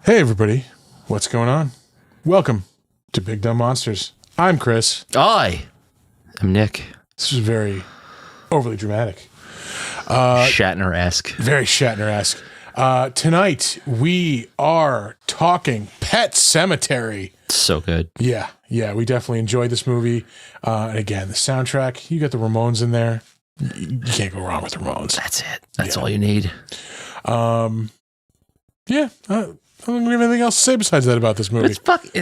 Hey everybody, what's going on? Welcome to Big Dumb Monsters. I'm Chris. I'm Nick. This is very overly dramatic. Shatner-esque. Very Shatner-esque. Tonight we are talking Pet Sematary. So good. Yeah, we definitely enjoyed this movie. And again, the soundtrack, you got the Ramones in there. You can't go wrong with the Ramones. That's it. That's all you need. I don't have anything else to say besides that about this movie. It's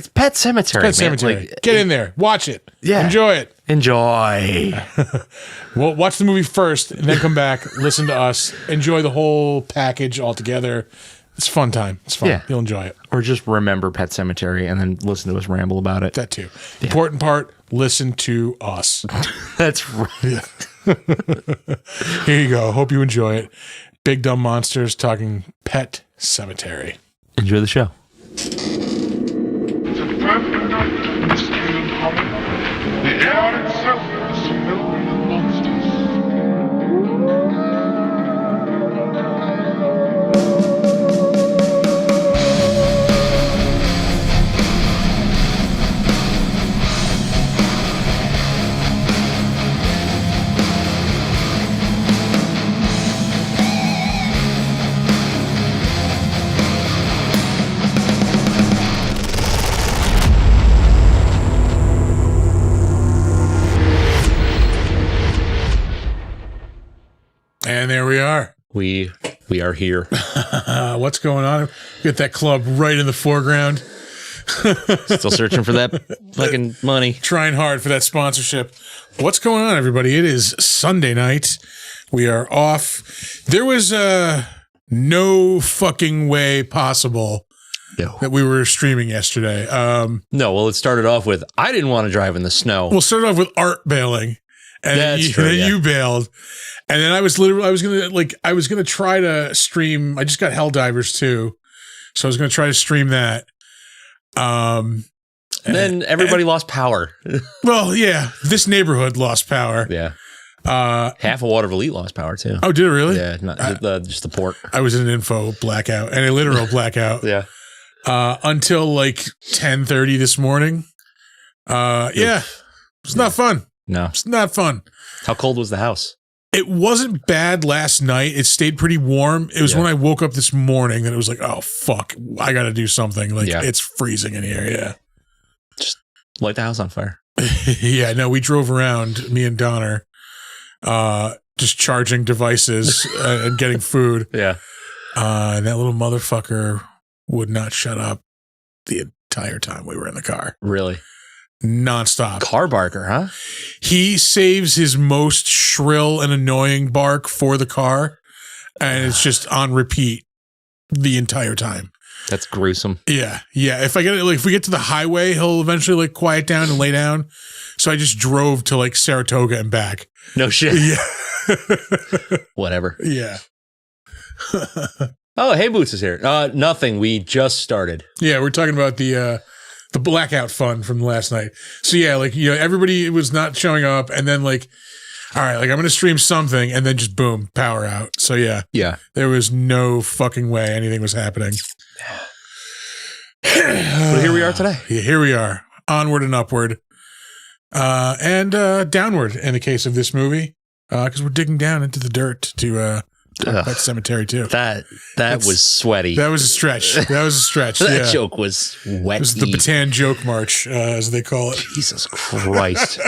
Pet Sematary. Pet Sematary. Like, Get in there. Watch it. Yeah. Enjoy it. Enjoy. Well, watch the movie first and then come back, listen to us, enjoy the whole package all together. It's a fun time. It's fun. Yeah. You'll enjoy it. Or just remember Pet Sematary and then listen to us ramble about it. That too. Yeah. Important part, listen to us. That's right. Yeah. Here you go. Hope you enjoy it. Big Dumb Monsters talking Pet Sematary. Enjoy the show. The air itself is filled with monsters. And there we are. We are here. What's going on? Get that club right in the foreground. Still searching for that fucking money. Trying hard for that sponsorship. What's going on, everybody? It is Sunday night. We are off. There was no fucking way possible that we were streaming yesterday. No, well, it started off with, I didn't want to drive in the snow. We'll start off with Art bailing. And That's true, then you bailed. And then I was gonna try to stream. I just got Helldivers 2. So I was gonna try to stream that. And then everybody lost power. Well, yeah. This neighborhood lost power. Yeah. Half of Water Elite lost power too. Oh, did it really? Yeah, not just the port. I was in an info blackout and a literal blackout. Yeah. Until like 10:30 this morning. Yeah. It's not fun. No. It's not fun. How cold was the house? It wasn't bad last night. It stayed pretty warm. It was when I woke up this morning that it was like, oh, fuck, I got to do something. Like, it's freezing in here. Yeah. Just light the house on fire. Yeah, no, we drove around, me and Donner, just charging devices and getting food. Yeah. And that little motherfucker would not shut up the entire time we were in the car. Really? Nonstop. Car barker, huh? He saves his most shrill and annoying bark for the car, and it's just on repeat the entire time. That's gruesome. Yeah. If we get to the highway, he'll eventually quiet down and lay down. So I just drove to Saratoga and back. No shit. Yeah. Whatever. Yeah. Oh, Hey Boots is here. Nothing. We just started. Yeah, we're talking about the blackout fun from last night. So yeah, everybody was not showing up, and then all right, I'm gonna stream something, and then just boom, power out. So yeah, there was no fucking way anything was happening. But here we are today. Yeah, here we are, onward and upward, and downward in the case of this movie, because we're digging down into the dirt to Pet Sematary too. That was sweaty. That was a stretch. That joke was wet. It was the Bataan joke march, as they call it. Jesus Christ.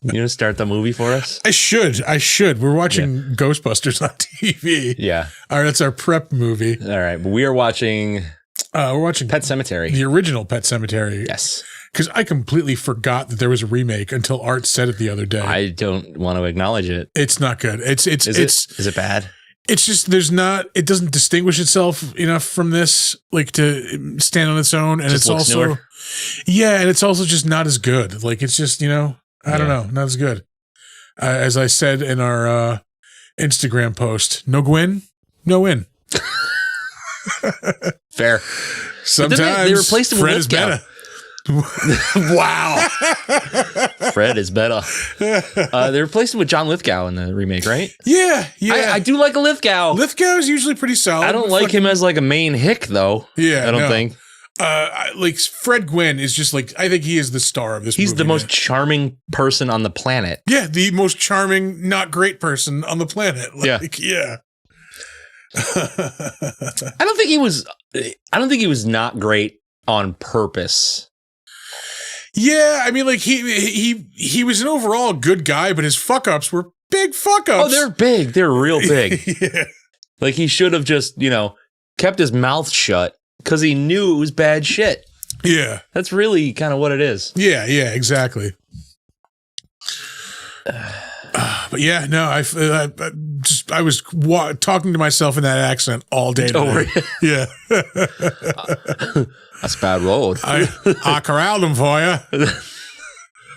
You gonna start the movie for us? I should. We're watching Ghostbusters on TV. Yeah. All right, that's our prep movie. All right, but we are watching Pet Sematary. The original Pet Sematary. Yes. Because I completely forgot that there was a remake until Art said it the other day. I don't want to acknowledge it. It's not good. Is it bad? It's just it doesn't distinguish itself enough from this, to stand on its own, and just it's also newer. Yeah, and it's also just not as good. It's just, I don't know, not as good. As I said in our Instagram post, no Gwyn, no win. Fair. Sometimes they replaced him with Fred is Lithgow. better. Wow. Fred is better. They replaced him with John Lithgow in the remake, right? Yeah. I do like a Lithgow. Lithgow is usually pretty solid. I don't like him as like a main hick, though. Yeah, I don't think. Like Fred Gwynn is just like, I think he is the star of this movie. He's the most charming person on the planet. Yeah, the most charming, not great person on the planet. Like, yeah. I don't think he was not great on purpose. Yeah, I mean, like he was an overall good guy, but his fuck ups were big fuck ups. Oh, they're big. They're real big. Yeah. Like he should have just, kept his mouth shut because he knew it was bad shit. Yeah. That's really kind of what it is. Yeah, exactly. But yeah, no, I was talking to myself in that accent all day today. Yeah. That's a bad road. I corralled him for you.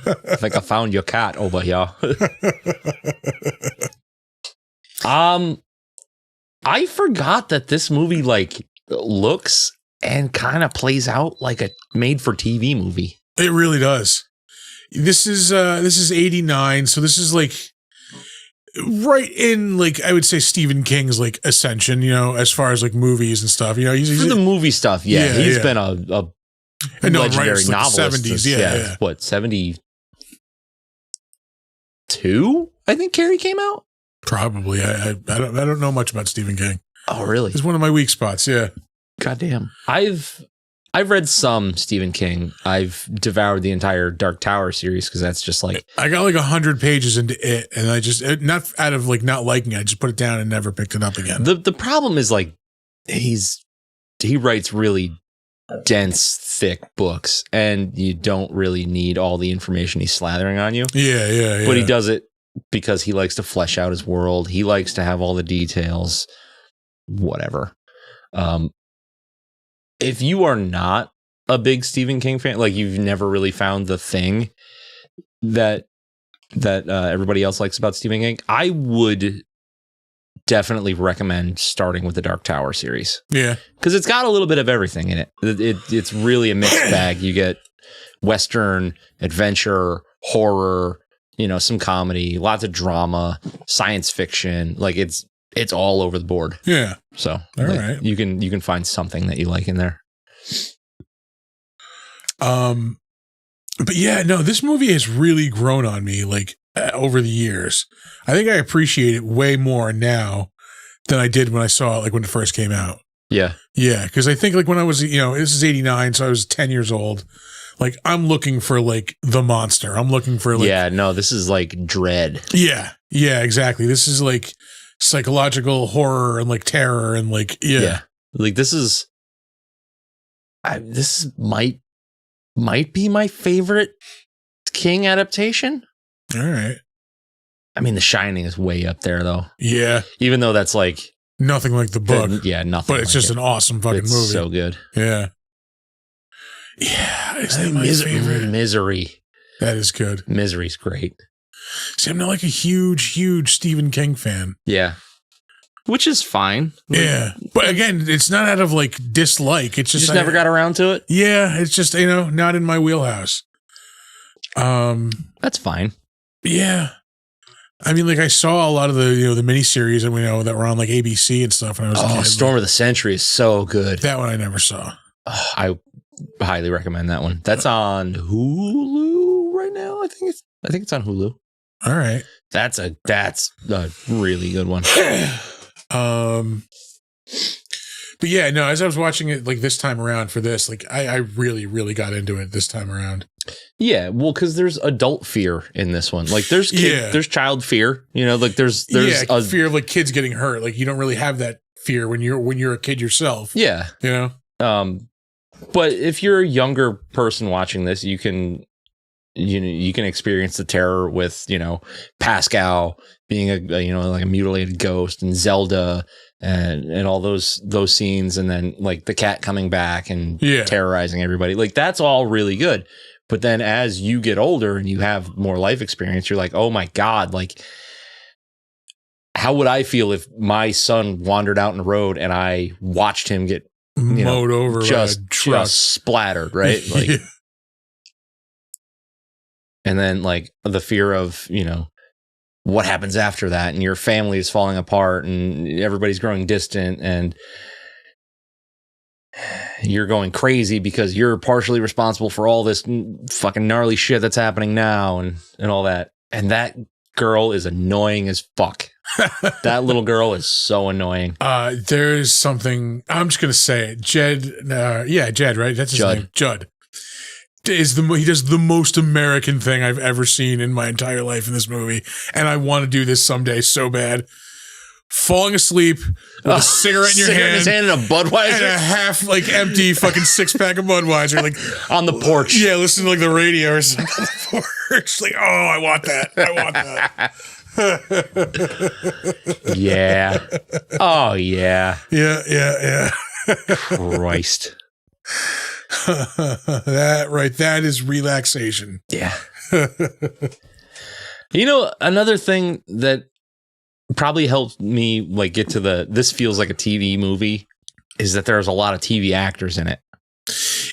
I think I found your cat over here. I forgot that this movie looks and kind of plays out like a made-for-TV movie. It really does. This is 89, so this is like right in I would say Stephen King's ascension, as far as movies and stuff. He's for the movie stuff, he's been a legendary novelist. 70s, yeah. What, 72? I think Carrie came out. Probably. I don't know much about Stephen King. Oh, really? It's one of my weak spots. Yeah. Goddamn. I've read some Stephen King. I've devoured the entire Dark Tower series because that's just I got 100 pages into it, and I just not out of not liking it. I just put it down and never picked it up again. The problem is he writes really dense, thick books, and you don't really need all the information he's slathering on you. Yeah. But he does it because he likes to flesh out his world. He likes to have all the details. Whatever. If you are not a big Stephen King fan, you've never really found the thing that everybody else likes about Stephen King, I would definitely recommend starting with the Dark Tower series. Yeah, because it's got a little bit of everything in it. It's really a mixed bag. You get Western, adventure, horror, some comedy, lots of drama, science fiction. It's all over the board. Yeah. So all right. You can find something that you like in there. But yeah, no, this movie has really grown on me over the years. I think I appreciate it way more now than I did when I saw it when it first came out. Yeah. Yeah, because I think when I was, this is 89, so I was 10 years old. I'm looking for the monster. I'm looking for yeah, no, this is Dread. Yeah. Yeah, exactly. This is psychological horror and terror and yeah. This might be my favorite King adaptation. All right. I mean, The Shining is way up there though. Yeah. Even though that's nothing like the book. Nothing. But it's just an awesome fucking movie. So good. Yeah. Yeah. It's my favorite. Misery. That is good. Misery's great. See, I'm not a huge Stephen King fan. Yeah. Which is fine. Yeah. But again, it's not out of dislike. It's just never got around to it. Yeah. It's just, not in my wheelhouse. That's fine. Yeah. I mean, I saw a lot of the miniseries that we know that were on ABC and stuff when I was a kid. Storm of the Century is so good. That one I never saw. I highly recommend that one. That's on Hulu right now. I think it's on Hulu. All right. That's a really good one. But yeah, no, as I was watching it this time around for this, I really, really got into it this time around. Yeah, well, because there's adult fear in this one. There's there's child fear. There's a fear of kids getting hurt. You don't really have that fear when you're a kid yourself. Yeah, but if you're a younger person watching this, you can experience the terror with Pascal being a mutilated ghost and Zelda and all those scenes, and then the cat coming back and terrorizing everybody. That's all really good. But then as you get older and you have more life experience, you're oh my God, how would I feel if my son wandered out in the road and I watched him get mowed over, just splattered, right? And then like the fear of, what happens after that, and your family is falling apart and everybody's growing distant and you're going crazy because you're partially responsible for all this fucking gnarly shit that's happening now and all that. And that girl is annoying as fuck. That little girl is so annoying. There's something, I'm just going to say it. Jed, right? That's his name. Judd. He does the most American thing I've ever seen in my entire life in this movie. And I want to do this someday so bad. Falling asleep with a cigarette in your hand. In his hand and a Budweiser. And a half empty fucking 6-pack of Budweiser. Like on the porch. Yeah, listen to like the radio or something on the porch. Like, oh, I want that. Yeah. Oh, yeah. Yeah. Christ. That is relaxation. Yeah. Another thing that probably helped me like get to this feels like a TV movie is that there's a lot of TV actors in it.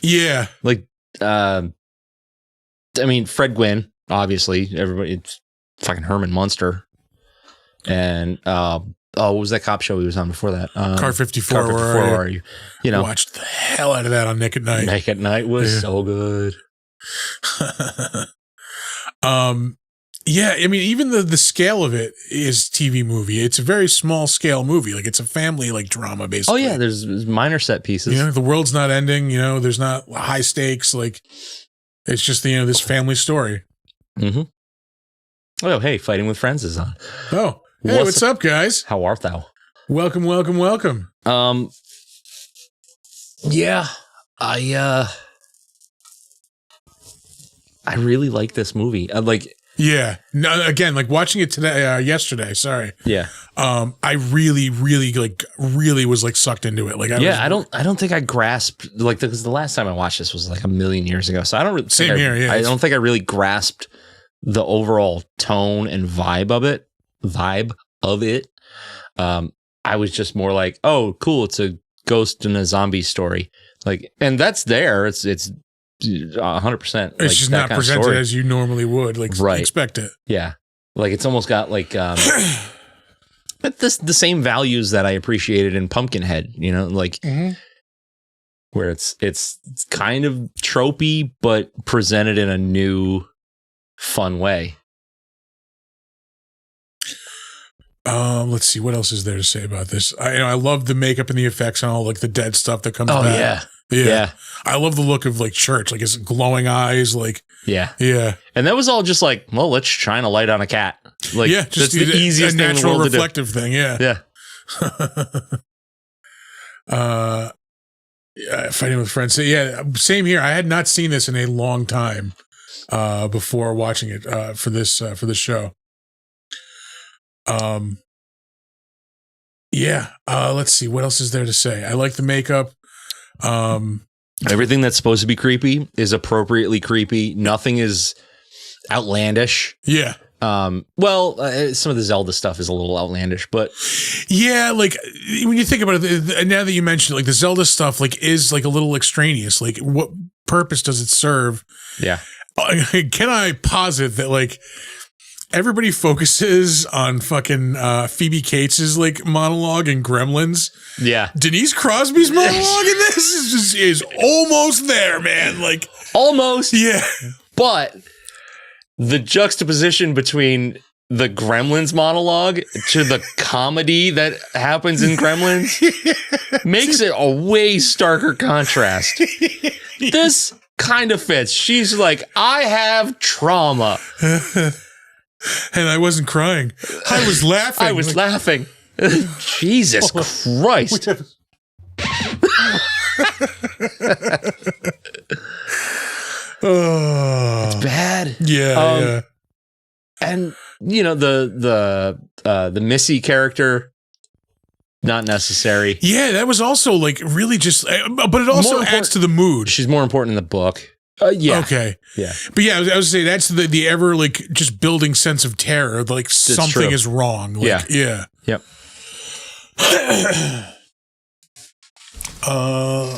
Yeah. Like, Fred Gwynn, obviously, everybody, it's fucking Herman Munster. And, what was that cop show he was on before that? Car 54. Car 54, where are you? Watched the hell out of that on Nick at Night. Nick at Night was so good. Yeah, even the scale of it is TV movie. It's a very small scale movie. Like it's a family drama basically. Oh yeah, there's minor set pieces. The world's not ending. There's not high stakes. Like it's just this family story. Mm-hmm. Oh hey, Fighting with Friends is on. Oh hey, what's up, guys? How art thou? Welcome. Yeah, I really like this movie. Yeah. No, again, watching it today, yesterday. Sorry. Yeah. I really was sucked into it. I don't think I grasped because the last time I watched this was a million years ago. So I don't really. Same here. Yeah. I don't think I really grasped the overall tone and vibe of it. I was just more like, oh, cool. It's a ghost and a zombie story. And that's there. It's 100%. It's just not presented as you normally would. Expect it. Yeah. It's almost got the same values that I appreciated in Pumpkinhead, mm-hmm. where it's kind of tropey, but presented in a new, fun way. Let's see. What else is there to say about this? I love the makeup and the effects and all the dead stuff that comes back. Yeah. I love the look of Church, his glowing eyes, Yeah. And that was all just let's shine a light on a cat. Just that's the easiest thing in the natural world reflective thing. Yeah. Yeah. Fighting with Friends. So, yeah, same here. I had not seen this in a long time before watching it for this show. Let's see. What else is there to say? I like the makeup. Everything that's supposed to be creepy is appropriately creepy. Nothing is outlandish. Yeah. Some of the Zelda stuff is a little outlandish, but yeah, when you think about it, now that you mentioned it, the Zelda stuff is a little extraneous. What purpose does it serve? Yeah. Can I posit that everybody focuses on fucking Phoebe Cates's monologue in Gremlins? Yeah. Denise Crosby's monologue in this is almost there, man. Almost. Yeah. But the juxtaposition between the Gremlins monologue to the comedy that happens in Gremlins makes it a way starker contrast. This kind of fits. She's like, I have trauma. And I wasn't crying. I was laughing. I was laughing. Jesus Christ. It's bad. Yeah. And the Missy character, not necessary. Yeah, that was also really just, but it also adds to the mood. She's more important in the book. Yeah. Okay. Yeah. But yeah, I was saying that's the ever just building sense of terror. Something is wrong. Yeah. Yep.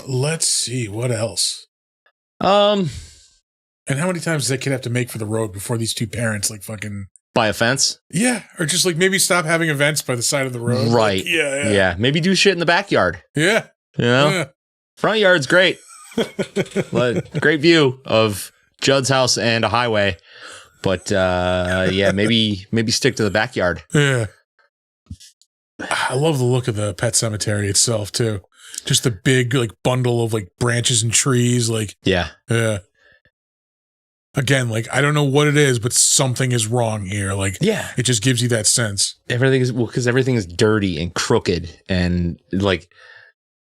Let's see what else. And how many times does that kid have to make for the road before these two parents like fucking Buy a fence? Yeah, or just like maybe stop having events by the side of the road. Right. Like, yeah. Maybe do shit in the backyard. Yeah. You know? Front yard's great. Great view of Judd's house and a highway. But maybe stick to the backyard. Yeah. I love the look of the pet cemetery itself too. Just a big like bundle of like branches and trees. Like yeah. Again, like I don't know what it is, but something is wrong here. Like it just gives you that sense. Everything is because everything is dirty and crooked and like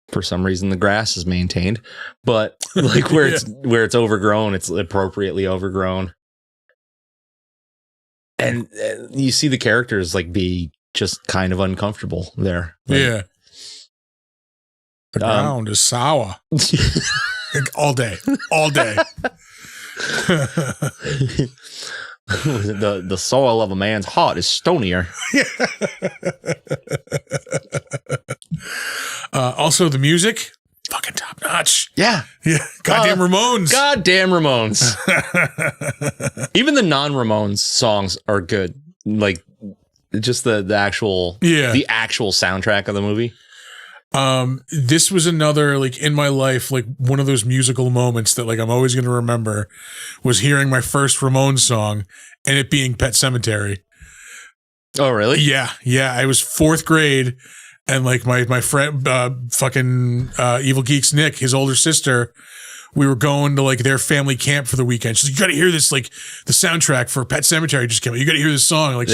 for some reason the grass is maintained, but like where it's overgrown, it's appropriately overgrown. And you see the characters like be just kind of uncomfortable there. Like, the ground is sour. Like, all day. the soil of a man's heart is stonier. Also, the music, fucking top notch. Yeah. Goddamn Ramones. Even the non-Ramones songs are good. Like just the actual soundtrack of the movie. This was another like in my life, like one of those musical moments that like I'm always going to remember was hearing my first Ramones song and it being Pet Sematary. Oh, really? Yeah. I was 4th grade and like my friend, Evil Geeks Nick, his older sister, we were going to like their family camp for the weekend. She's like, you got to hear this, like the soundtrack for Pet Sematary just came out. You got to hear this song. Like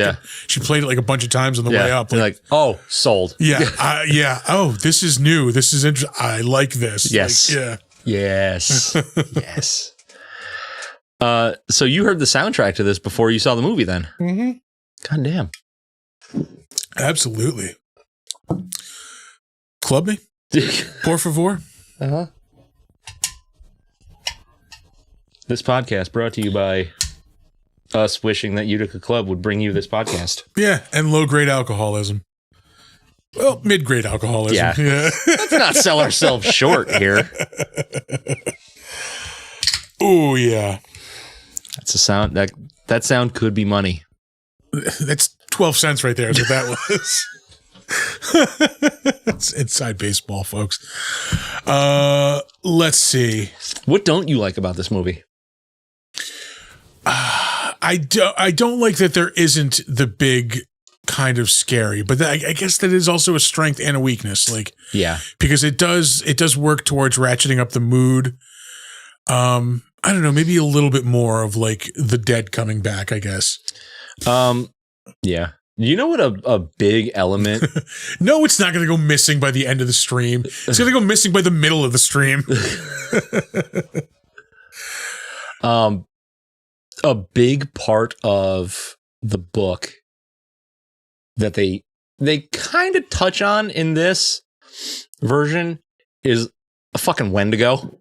she played it like a bunch of times on the way up. Like, oh, sold. Yeah. Oh, this is new. This is interesting. I like this. Yes. Like, Yes. Yes. So you heard the soundtrack to this before you saw the movie then? Mm-hmm. God damn. Absolutely. Club me? Por favor? Uh-huh. This podcast brought to you by us wishing that Utica Club would bring you this podcast. Yeah, and low-grade alcoholism. Well, mid-grade alcoholism. Yeah. Let's not sell ourselves short here. Oh, yeah. That's a sound. That sound could be money. That's 12 cents right there is what that was. It's inside baseball, folks. Let's see. What don't you like about this movie? I don't like that there isn't the big kind of scary, but I guess that is also a strength and a weakness. Like, because it does work towards ratcheting up the mood. I don't know, maybe a little bit more of like the dead coming back, I guess. Yeah. You know what a big element? No, it's not going to go missing by the end of the stream. It's going to go missing by the middle of the stream. A big part of the book that they kind of touch on in this version is a fucking Wendigo.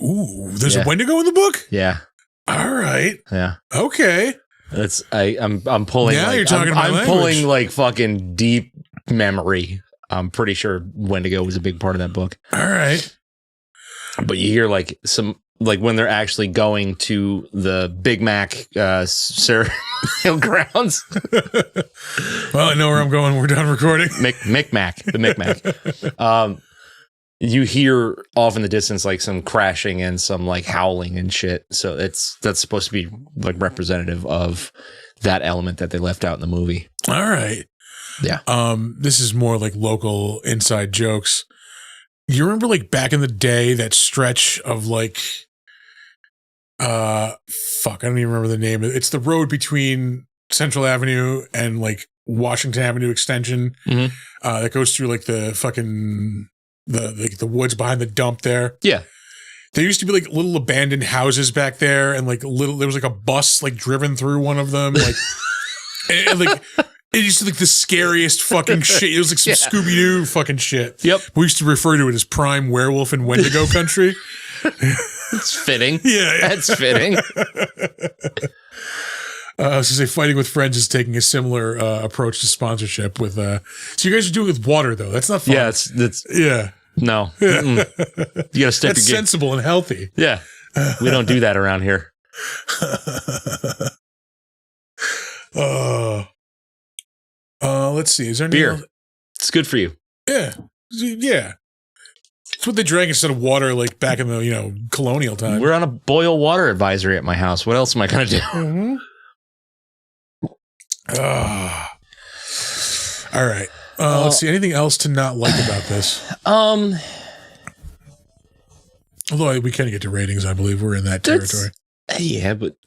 Ooh, there's a Wendigo in the book? Yeah. All right. Yeah. Okay. That's I'm pulling. Now like, you're talking about I'm pulling like fucking deep memory. I'm pretty sure Wendigo was a big part of that book. All right. But you hear like some like when they're actually going to the Big Mac ceremonial grounds. Well, I know where I'm going. We're done recording. The Micmac. You hear off in the distance like some crashing and some like howling and shit. So that's supposed to be like representative of that element that they left out in the movie. All right. Yeah. This is more like local inside jokes. You remember like back in the day that stretch of like I don't even remember the name. It's the road between Central Avenue and like Washington Avenue extension that goes through like the fucking the woods behind the dump there. Yeah. There used to be like little abandoned houses back there and like there was like a bus like driven through one of them. Like, and like it used to be like the scariest fucking shit. It was like some Scooby-Doo fucking shit. Yep. We used to refer to it as prime werewolf and Wendigo country. It's fitting. Yeah. That's fitting. I was going to say Fighting with Friends is taking a similar approach to sponsorship with, so you guys are doing it with water though. That's not fun. Yeah. Yeah. No. You got to step your game. That's sensible and healthy. Yeah. We don't do that around here. Let's see. Is there any beer? It's good for you. Yeah. Yeah. It's what they drank instead of water, like back in the, colonial time. We're on a boil water advisory at my house. What else am I going to do? Mm-hmm. All right. Let's see. Anything else to not like about this? Although we can get to ratings, I believe we're in that territory. Yeah, but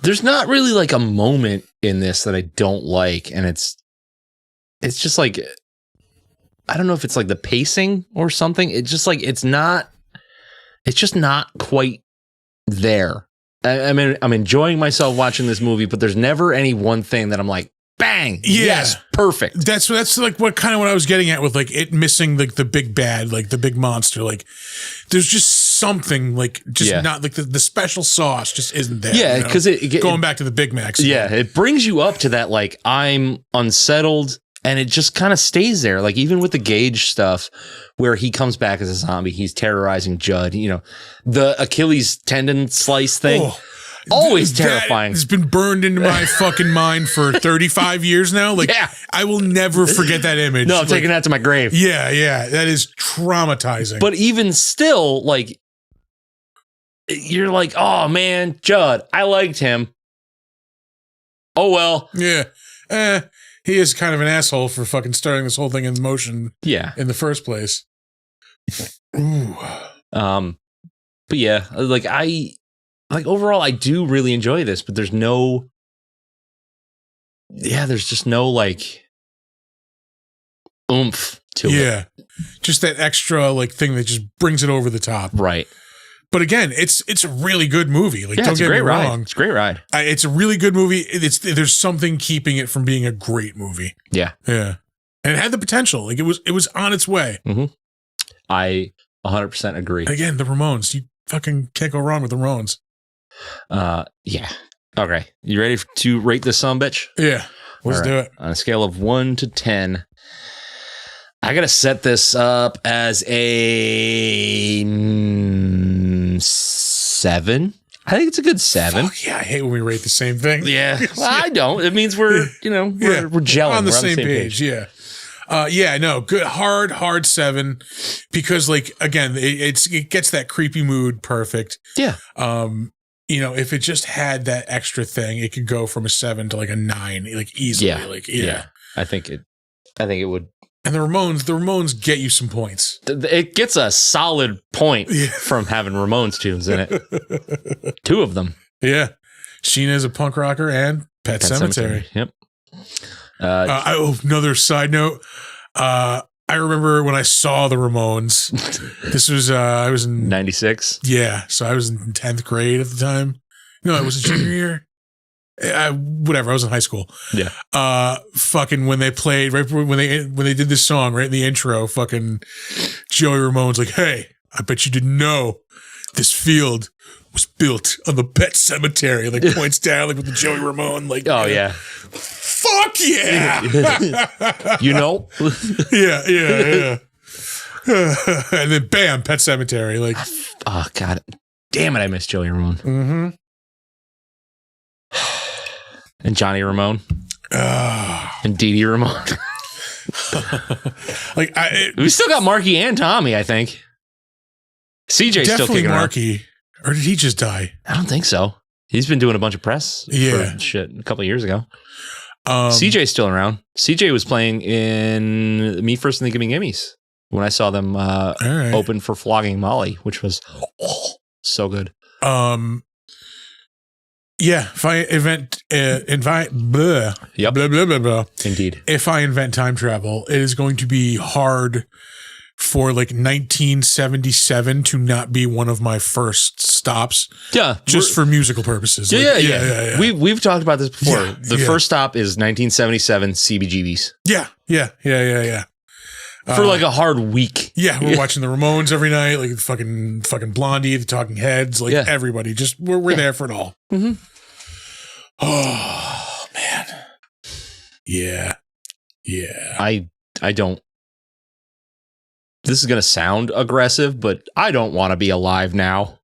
there's not really like a moment in this that I don't like, and it's just like, I don't know if it's like the pacing or something. It's just like it's just not quite there. I mean, I'm enjoying myself watching this movie, but there's never any one thing that I'm like, bang, yes, perfect. That's like what I was getting at with like it missing like the big bad, like the big monster. Like there's just something like not like the special sauce just isn't there. Yeah, because going back to the Big Macs. Yeah, it brings you up to that like I'm unsettled, and it just kind of stays there. Like even with the Gage stuff, where he comes back as a zombie, he's terrorizing Judd. The Achilles tendon slice thing. Always terrifying. It's been burned into my fucking mind for 35 years now. Like, I will never forget that image. No, I'm taking that to my grave. Yeah. That is traumatizing. But even still, like, you're like, oh man, Judd, I liked him. Oh well. Yeah. He is kind of an asshole for fucking starting this whole thing in motion. Yeah. In the first place. Ooh. But yeah, overall, I do really enjoy this, but there's just no like oomph to it. Yeah. Just that extra like thing that just brings it over the top. Right. But again, it's a really good movie. Like, don't get me wrong. It's a great ride. It's a really good movie. There's something keeping it from being a great movie. Yeah. Yeah. And it had the potential. Like it was on its way. Mm-hmm. I 100% agree. And again, the Ramones. You fucking can't go wrong with the Ramones. Yeah. Okay. You ready to rate this sumbitch? Yeah. Let's do it. On a scale of 1 to 10, I gotta set this up as a 7. I think it's a good 7. Fuck yeah, I hate when we rate the same thing. Yeah. Well, I don't. It means we're gelling. On the same page. Yeah. No, good, hard 7, because like, again, it gets that creepy mood perfect. Yeah. If it just had that extra thing, it could go from a 7 to like a 9, like easily. Yeah. I think it would. And the Ramones get you some points. It gets a solid point from having Ramones tunes in it. 2 of them. Yeah. Sheena's a punk rocker and Pet Sematary. Yep. Another side note. I remember when I saw the Ramones. This was I was in 96. Yeah, so I was in 10th grade at the time. No, it was a junior year. Whatever. I was in high school. Yeah. Fucking when they played when they did this song right in the intro. Fucking Joey Ramone's like, "Hey, I bet you didn't know this field was built on the Pet Sematary." Like points down like with the Joey Ramone. Like, oh yeah. Fuck yeah. Yeah. And then bam, Pet Sematary. Like, oh god, damn it! I miss Joey Ramone. Mm-hmm. And Johnny Ramone. And Dee Dee Ramone. We still got Marky and Tommy, I think. CJ's still kicking Marky. Or did he just die? I don't think so. He's been doing a bunch of press for shit a couple of years ago. CJ's still around. CJ was playing in Me First and the Gimme Gimmes when I saw them open for Flogging Molly, which was so good. Yeah, if I Indeed. If I invent time travel, it is going to be hard for like 1977 to not be one of my first stops. Yeah, just for musical purposes. Yeah. We've talked about this before. The first stop is 1977 CBGBs. Yeah. For like a hard week. Yeah, we're watching the Ramones every night, like fucking Blondie, the Talking Heads, like everybody. Just we're there for it all. Mm-hmm. Oh man. Yeah. I don't. This is gonna sound aggressive, but I don't want to be alive now.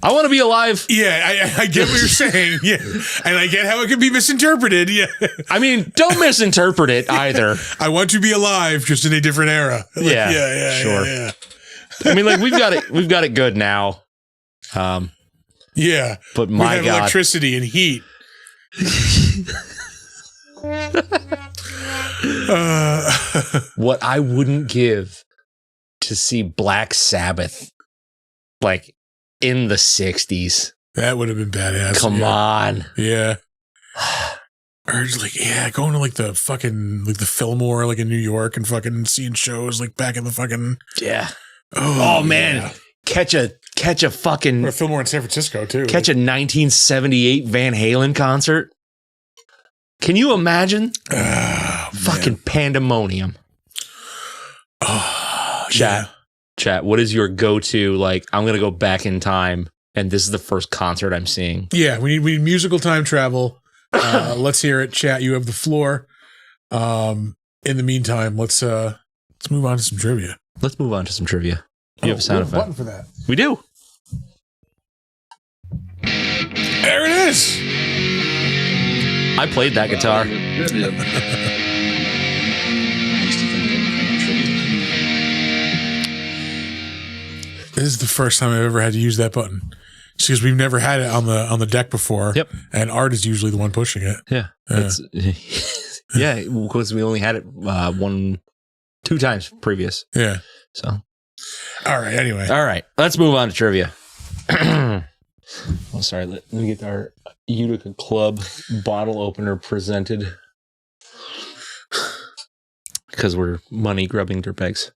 I want to be alive. Yeah, I get what you're saying. Yeah, and I get how it can be misinterpreted. Yeah, I mean, don't misinterpret it either. I want to be alive, just in a different era. Like, yeah, sure. Yeah. I mean, like we've got it good now. Yeah, but my we have God, electricity and heat. What I wouldn't give to see Black Sabbath, like in the 60s. That would have been badass. Come on. Yeah. Or just like, going to like the fucking, like the Fillmore, like in New York and fucking seeing shows like back in the fucking. Yeah. Oh man. Yeah. Catch a fucking. Or Fillmore in San Francisco too. Catch a 1978 Van Halen concert. Can you imagine? Fucking pandemonium. Oh, Chat, what is your go-to? Like, I'm going to go back in time, and this is the first concert I'm seeing. Yeah, we need musical time travel. Let's hear it. Chat, you have the floor. In the meantime, let's move on to some trivia. Let's move on to some trivia. You have a sound effect. Button for that. We do. There it is. I played that guitar. This is the first time I've ever had to use that button. It's because we've never had it on the deck before. Yep. And Art is usually the one pushing it. Yeah. Yeah, because we only had it 2 times previous. Yeah. So. All right. Anyway. All right. Let's move on to trivia. Oh, sorry. Let me get our Utica Club bottle opener presented. Because we're money grubbing dirtbags.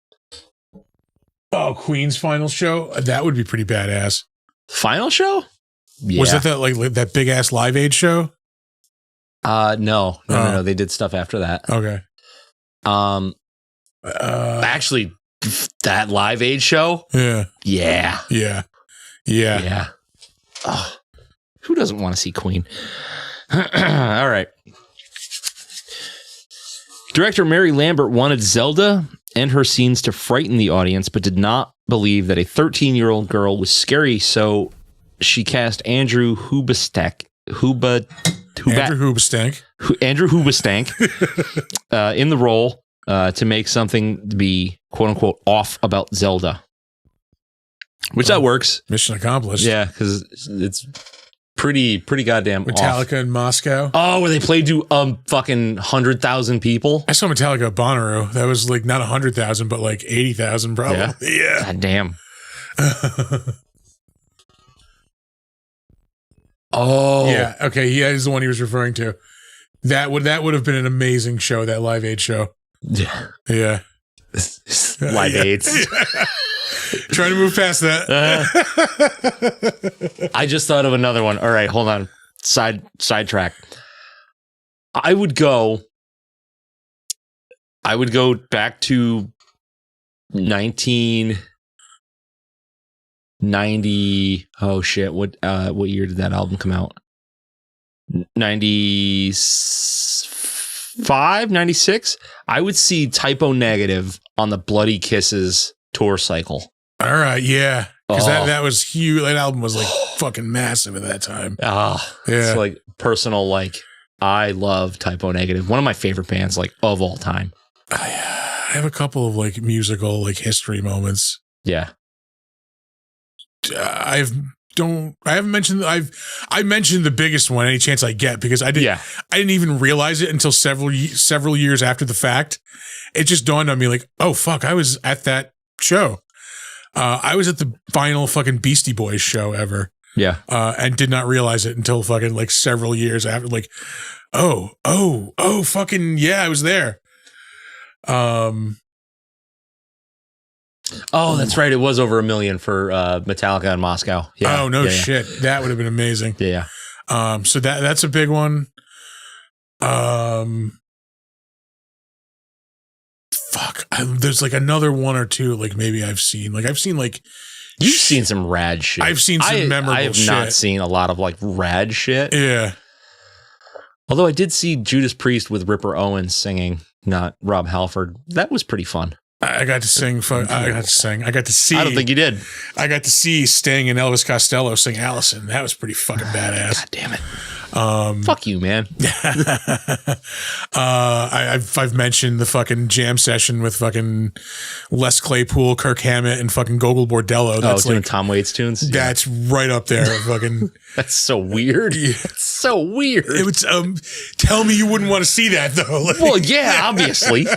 Oh, Queen's final show? That would be pretty badass. Final show? Yeah. Was that like that big ass Live Aid show? No. They did stuff after that. Okay. Actually, that Live Aid show? Yeah. Yeah. Yeah. Yeah. Yeah. Oh, who doesn't want to see Queen? All right. Director Mary Lambert wanted Zelda and her scenes to frighten the audience, but did not believe that a 13-year-old girl was scary, so she cast Andrew Hoobastank in the role to make something be quote-unquote off about Zelda. Which that works. Mission accomplished. Yeah, because it's pretty goddamn Metallica off. in Moscow. Oh, where they played to fucking 100,000 people. I saw Metallica at Bonnaroo. That was like not 100,000, but like 80,000 probably. Yeah. God damn. Oh. Yeah. Okay. Yeah, he's the one he was referring to. That would have been an amazing show. That Live Aid show. Yeah. Yeah. Live Aids. Trying to move past that. I just thought of another one. All right, hold on. Sidetrack. I would go back to 1990. Oh shit! What year did that album come out? 95, 96. I would see Typo Negative on the Bloody Kisses tour cycle. All right, yeah, because that was huge. That album was like fucking massive at that time. Yeah. It's like personal. Like I love Typo Negative, one of my favorite bands, like of all time. I have a couple of like musical like history moments. Yeah, I mentioned the biggest one any chance I get because I didn't even realize it until several years after the fact. It just dawned on me like, oh fuck, I was at that show. I was at the final fucking Beastie Boys show ever. Yeah. And did not realize it until fucking like several years after, like, oh, fucking yeah, I was there. Oh, that's right. It was over 1 million for Metallica in Moscow. Yeah. Oh no shit. That would have been amazing. Yeah. So that's a big one. Fuck. There's like another one or two. Like maybe I've seen like you've seen some rad shit. I've seen some memorable. I have shit. not seen a lot of like rad shit. Yeah. Although I did see Judas Priest with Ripper Owens singing, not Rob Halford. That was pretty fun. I got to sing. I got to sing. I got to see. I don't think you did. I got to see Sting and Elvis Costello sing Allison. That was pretty fucking badass. God damn it. Fuck you, man. I've mentioned the fucking jam session with fucking Les Claypool, Kirk Hammett, and fucking Gogol Bordello. That's doing Tom Waits tunes. That's right up there. Fucking. That's so weird. Yeah. That's so weird. It was. Tell me you wouldn't want to see that though. Like, well, yeah, obviously.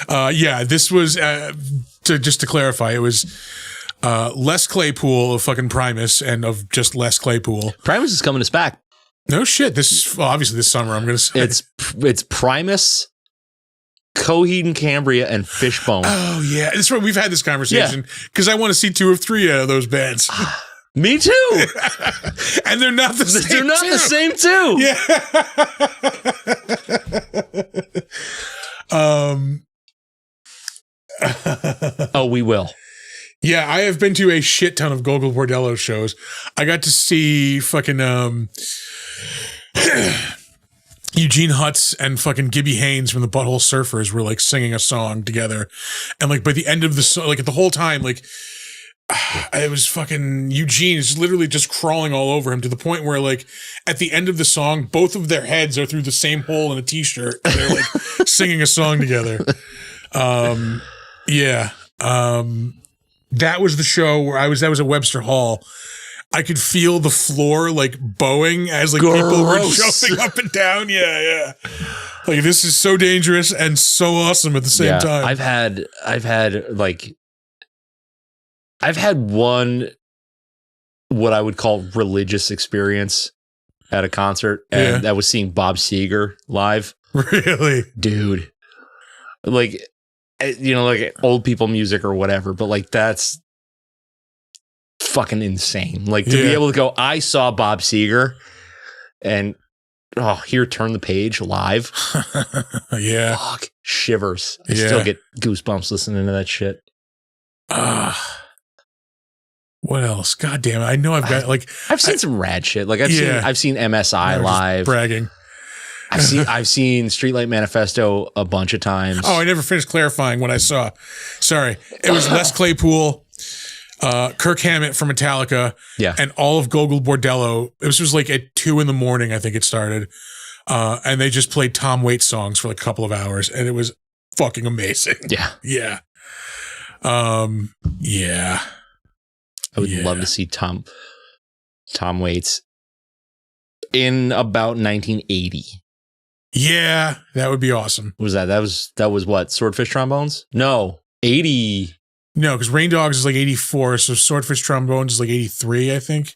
Yeah, this was just to clarify. It was. Les Claypool of fucking Primus and of just Les Claypool. Primus is coming us back. No shit. Obviously this summer. I'm gonna say it's Primus, Coheed and Cambria, and Fishbone. Oh yeah, that's right. We've had this conversation because I want to see 2 of 3 out of those bands. Me too. And they're not the same. They're not the same too. Yeah. Oh, we will. Yeah, I have been to a shit ton of Gogol Bordello shows. I got to see fucking Eugene Hutz and fucking Gibby Haynes from the Butthole Surfers were like singing a song together. And like by the end of the song, like the whole time, like it was fucking Eugene is literally just crawling all over him to the point where like at the end of the song, both of their heads are through the same hole in a t-shirt. And they're like singing a song together. Yeah. That was the show where that was at Webster Hall. I could feel the floor like bowing as like people were jumping up and down. Yeah. Like this is so dangerous and so awesome at the same time. I've had one what I would call religious experience at a concert, and that was seeing Bob Seger live. Really? Dude. Like, you know, like old people music or whatever, but like that's fucking insane. Like to be able to go, I saw Bob Seger and here, turn the page live. Yeah. Fuck, shivers. I still get goosebumps listening to that shit. What else? God damn it. I know I've got like I've seen some rad shit. Like I've seen MSI live. Bragging. I've seen Streetlight Manifesto a bunch of times. Oh, I never finished clarifying what I saw. Sorry. It was Les Claypool, Kirk Hammett from Metallica, and all of Gogol Bordello. It was like at 2 a.m, I think it started. And they just played Tom Waits songs for like a couple of hours, and it was fucking amazing. Yeah. Yeah. Yeah. I would love to see Tom Waits in about 1980. Yeah, that would be awesome. What was that? That was what? Swordfish Trombones? No, 80. No, because Rain Dogs is like 84, so Swordfish Trombones is like 83, I think.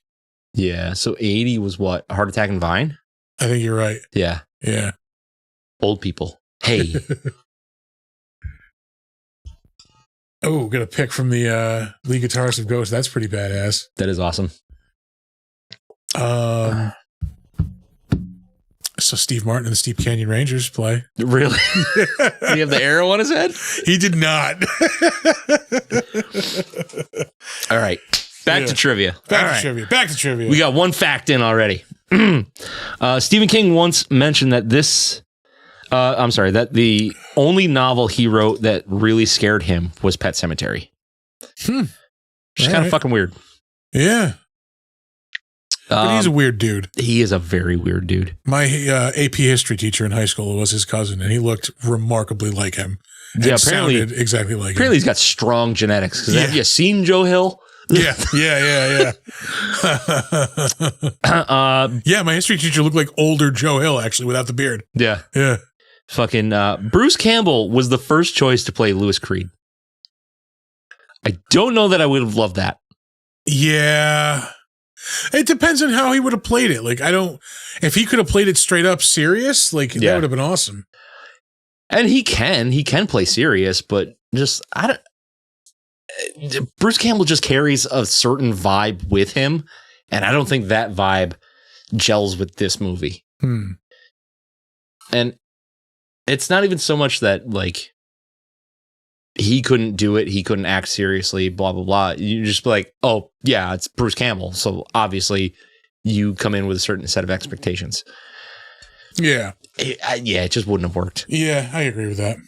Yeah, so 80 was what? Heart Attack and Vine? I think you're right. Yeah. Yeah. Old people. Hey. Oh, got a pick from the lead guitarist of Ghost. That's pretty badass. That is awesome. So Steve Martin and the Steep Canyon Rangers play. Really? Did he have the arrow on his head? He did not. All right. Back to trivia. Back to trivia. We got one fact in already. Stephen King once mentioned that that the only novel he wrote that really scared him was Pet Sematary. Which is kind of fucking weird. Yeah. But he's a weird dude. He is a very weird dude. My AP history teacher in high school was his cousin, and he looked remarkably like him. Yeah, apparently sounded exactly like him. Apparently he's got strong genetics. Have you seen Joe Hill? Yeah. Yeah, my history teacher looked like older Joe Hill, actually, without the beard. Yeah. Yeah. Fucking Bruce Campbell was the first choice to play Louis Creed. I don't know that I would have loved that. Yeah. It depends on how he would have played it. Like, if he could have played it straight up serious, like that would have been awesome. And he can play serious, but just, Bruce Campbell just carries a certain vibe with him. And I don't think that vibe gels with this movie. And it's not even so much that like he couldn't do it, he couldn't act seriously, blah, blah, blah. You just be like, oh, yeah, it's Bruce Campbell. So obviously you come in with a certain set of expectations. Yeah. It just wouldn't have worked. Yeah, I agree with that.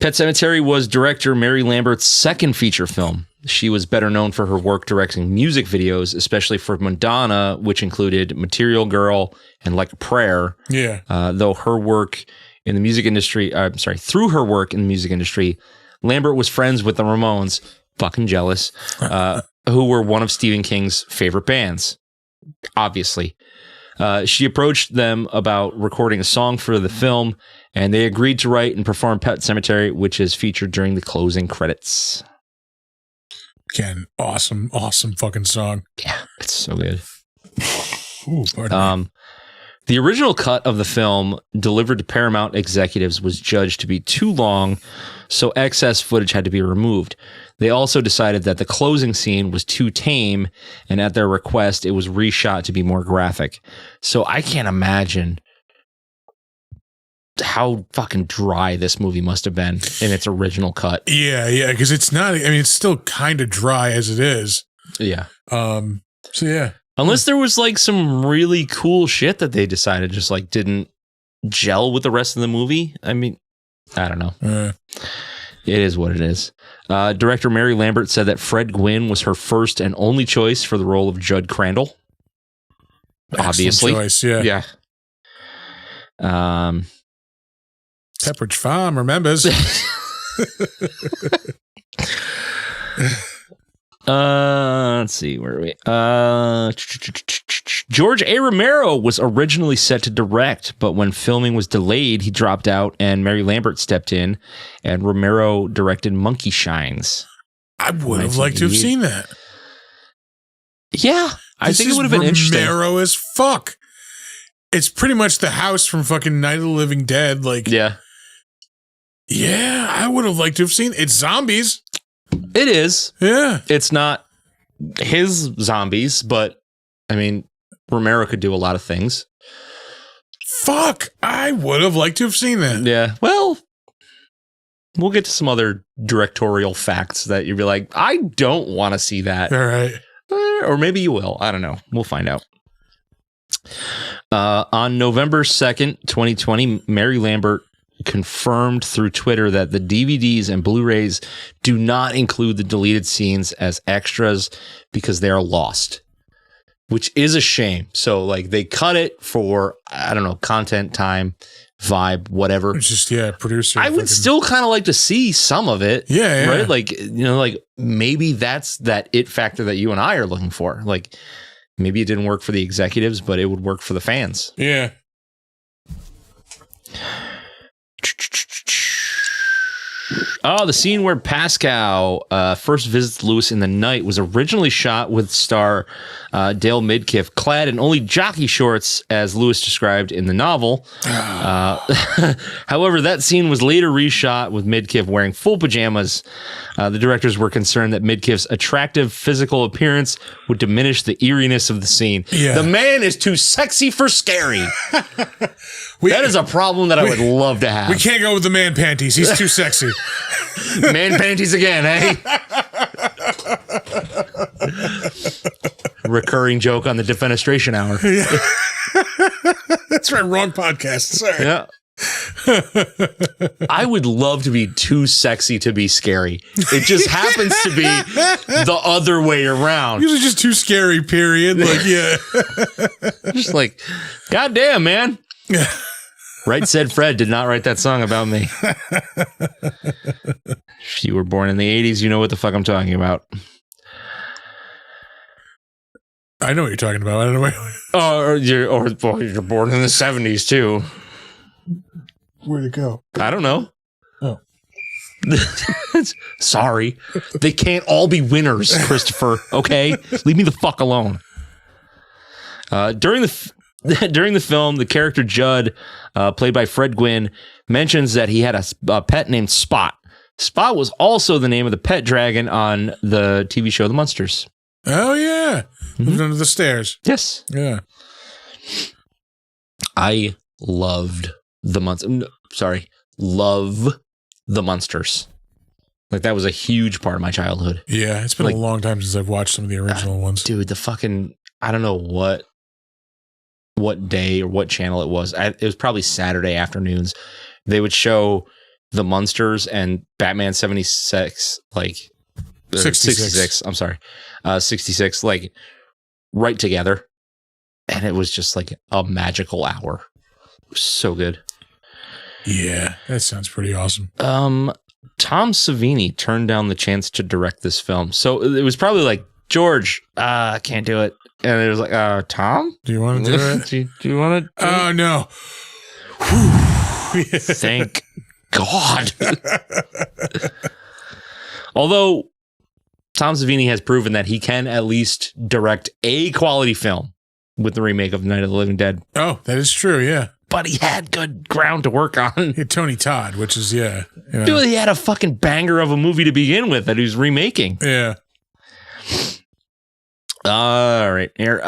Pet Sematary was director Mary Lambert's second feature film. She was better known for her work directing music videos, especially for Madonna, which included Material Girl and Like a Prayer. Yeah. Though her work in the music industry, through her work in the music industry, Lambert was friends with the Ramones, fucking jealous, who were one of Stephen King's favorite bands, obviously. She approached them about recording a song for the film, and they agreed to write and perform Pet Sematary, which is featured during the closing credits. Again, awesome fucking song. Yeah, it's so good. Ooh, pardon me. The original cut of the film delivered to Paramount executives was judged to be too long, so excess footage had to be removed. They also decided that the closing scene was too tame, and at their request, it was reshot to be more graphic. So I can't imagine how fucking dry this movie must have been in its original cut. Yeah, because it's not, I mean, it's still kind of dry as it is. Yeah. So yeah. Unless there was like some really cool shit that they decided just like didn't gel with the rest of the movie. I mean, I don't know. It is what it is. Director Mary Lambert said that Fred Gwynne was her first and only choice for the role of Judd Crandall. Excellent Obviously. choice, yeah. Yeah. Pepperidge Farm remembers. Let's see, where are we? George A. Romero was originally set to direct, but when filming was delayed, he dropped out and Mary Lambert stepped in, and Romero directed Monkey Shines. I would have liked to have seen that. Yeah, I think it would have been interesting. Romero as fuck. It's pretty much the house from fucking Night of the Living Dead. Like, yeah, I would have liked to have seen it. It's zombies. It is. Yeah. It's not his zombies, but I mean, Romero could do a lot of things. Fuck. I would have liked to have seen that. Yeah. Well, we'll get to some other directorial facts that you'll be like, I don't want to see that. All right. Or maybe you will. I don't know. We'll find out. On November 2nd, 2020, Mary Lambert confirmed through Twitter that the DVDs and Blu-rays do not include the deleted scenes as extras because they are lost, which is a shame. So like they cut it for, I don't know, content, time, vibe, whatever. It's just, producer. I would still kind of like to see some of it. Yeah. Right? Like, like maybe that's that it factor that you and I are looking for. Like maybe it didn't work for the executives, but it would work for the fans. Yeah. Oh, the scene where Pascal first visits Lewis in the night was originally shot with star Dale Midkiff clad in only jockey shorts, as Lewis described in the novel. However, that scene was later reshot with Midkiff wearing full pajamas. The directors were concerned that Midkiff's attractive physical appearance would diminish the eeriness of the scene. Yeah. The man is too sexy for scary. That is a problem that I would love to have. We can't go with the man panties. He's too sexy. Man panties again, eh? Recurring joke on the Defenestration Hour. Yeah. That's right. Wrong podcast. Sorry. Yeah. I would love to be too sexy to be scary. It just happens to be the other way around. Usually just too scary, period. Like, yeah. Just like, goddamn, man. Right Said Fred did not write that song about me. If you were born in the 80s, you know what the fuck I'm talking about. I know what you're talking about. I don't know where. Or you're born in the 70s too. Where'd it go? I don't know. Oh. Sorry. They can't all be winners, Christopher. Okay? Leave me the fuck alone. During the film, the character Judd, played by Fred Gwynne, mentions that he had a pet named Spot. Spot was also the name of the pet dragon on the TV show The Munsters. Oh, yeah. Lived under the stairs. Yes. Yeah. I loved the love the Munsters. Like, that was a huge part of my childhood. Yeah, it's been a long time since I've watched some of the original ones. Dude, the fucking, I don't know what day or what channel it was. It was probably Saturday afternoons. They would show the Munsters and Batman 76, like 66. I'm sorry, 66, like right together, and it was just like a magical hour. It was so good. Yeah, that sounds pretty awesome. Tom Savini turned down the chance to direct this film, so it was probably like, George, I can't do it, and it was like, Tom, do you want to do it? do you want to? Oh no! Thank God. Although Tom Savini has proven that he can at least direct a quality film with the remake of Night of the Living Dead. Oh, that is true. Yeah, but he had good ground to work on. He had Tony Todd, which is Dude, he had a fucking banger of a movie to begin with that he was remaking. Yeah. All right. Here,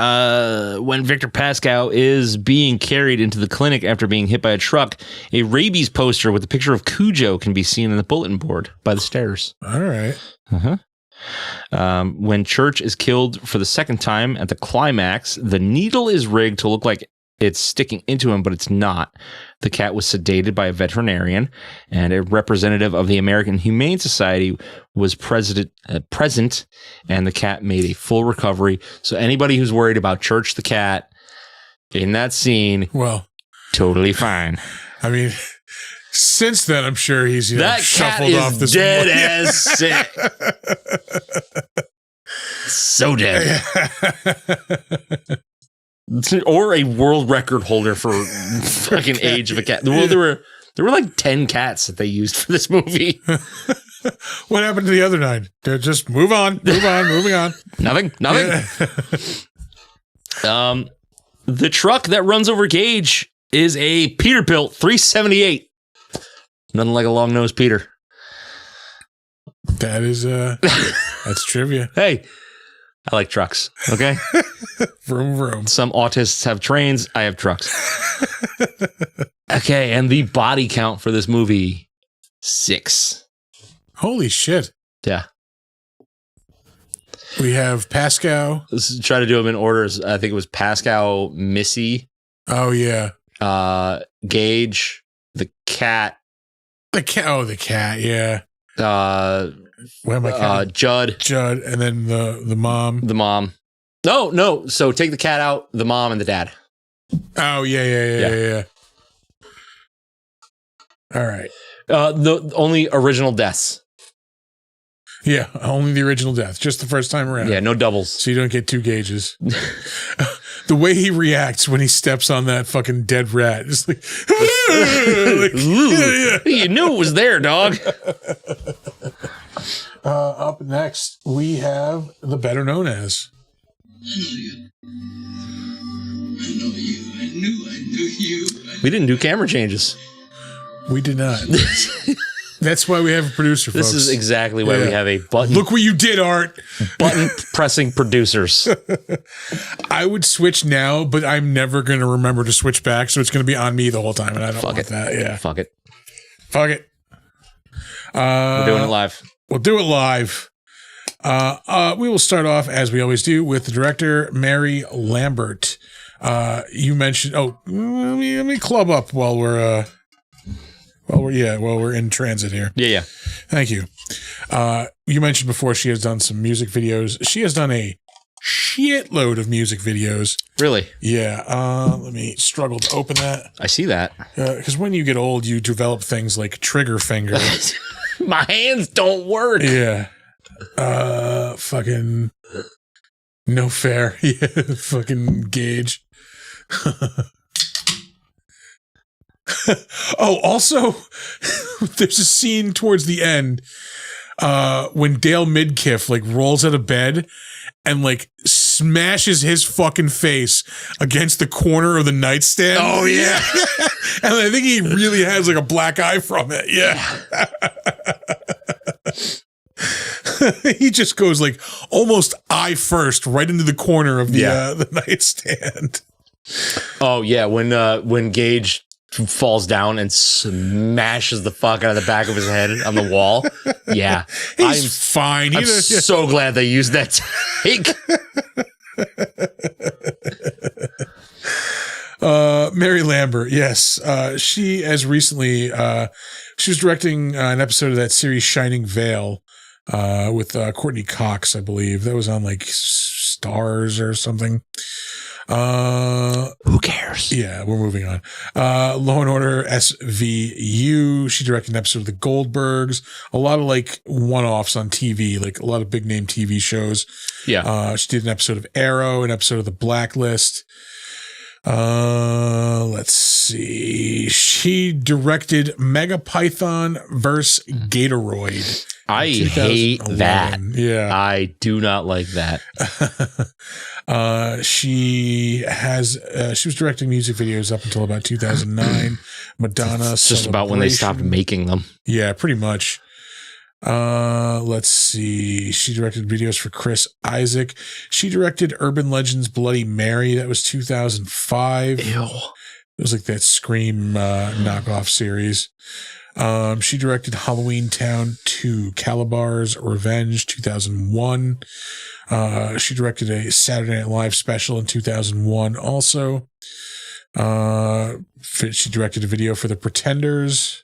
when Victor Pascow is being carried into the clinic after being hit by a truck, a rabies poster with a picture of Cujo can be seen in the bulletin board by the stairs. All right. When Church is killed for the second time at the climax, the needle is rigged to look like it's sticking into him, but it's not. The cat was sedated by a veterinarian, and a representative of the American Humane Society was present, and the cat made a full recovery. So anybody who's worried about Church the cat in that scene, well, totally fine. I mean, since then, I'm sure he's that shuffled cat off is this dead morning. as sick. So dead. Or a world record holder for fucking age of a cat. Well, there were like 10 cats that they used for this movie. What happened to the other 9? Just moving on. Nothing. Yeah. The truck that runs over Gage is a Peterbilt 378. Nothing like a long-nosed Peter. That is that's trivia. Hey, I like trucks. Okay. Vroom vroom. Some autists have trains. I have trucks. Okay, and the body count for this movie, 6. Holy shit. Yeah. We have Pascow. Let's try to do them in order. I think it was Pascow, Missy. Oh yeah. Gage, the cat. The cat. Yeah. Where am I counting? Judd, and then the mom. The mom. No. So take the cat out, the mom and the dad. Oh yeah. All right. The only original deaths. Yeah, only the original death. Just the first time around. Yeah, no doubles. So you don't get 2 Gages. The way he reacts when he steps on that fucking dead rat is like, yeah. You knew it was there, dog. Up next, we have the better known as. I know you. I knew you. We didn't do camera changes. We did not. That's why we have a producer, folks. This is exactly why we have a button. Look what you did, Art. Button pressing producers. I would switch now, but I'm never going to remember to switch back, so it's going to be on me the whole time, and I don't want that. Yeah. Fuck it. We're doing it live. We'll do it live. We will start off, as we always do, with the director, Mary Lambert. You mentioned... Oh, let me club up while we're in transit here. Yeah. Thank you. You mentioned before she has done some music videos. She has done a shitload of music videos. Really? Yeah. Let me struggle to open that. I see that. Because when you get old, you develop things like trigger finger. My hands don't work. Yeah. Fucking no fair. Yeah. Fucking Gage. Oh, also, there's a scene towards the end when Dale Midkiff like rolls out of bed and like smashes his fucking face against the corner of the nightstand. Oh yeah. And I think he really has like a black eye from it. Yeah. He just goes like almost eye first right into the corner of the nightstand. Oh yeah, when Gage falls down and smashes the fuck out of the back of his head on the wall. Yeah. He's fine. I'm so glad they used that take. Mary Lambert, yes. She has recently She was directing an episode of that series Shining Vale with Courtney Cox, I believe. That was on like Stars or something. Who cares? Yeah, we're moving on. Law and Order SVU. She directed an episode of The Goldbergs. A lot of like one-offs on TV, like a lot of big name TV shows. Yeah. She did an episode of Arrow, an episode of The Blacklist. Let's see. She directed Mega Python vs. Gatoroid. I hate that. Yeah. I do not like that. She was directing music videos up until about 2009. Madonna. It's just about when they stopped making them. Yeah, pretty much. Let's see. She directed videos for Chris Isaac. She directed Urban Legends Bloody Mary. That was 2005. Ew. It was like that Scream knockoff series. She directed Halloween Town 2, Calabar's Revenge, 2001. She directed a Saturday Night Live special in 2001 also. She directed a video for The Pretenders.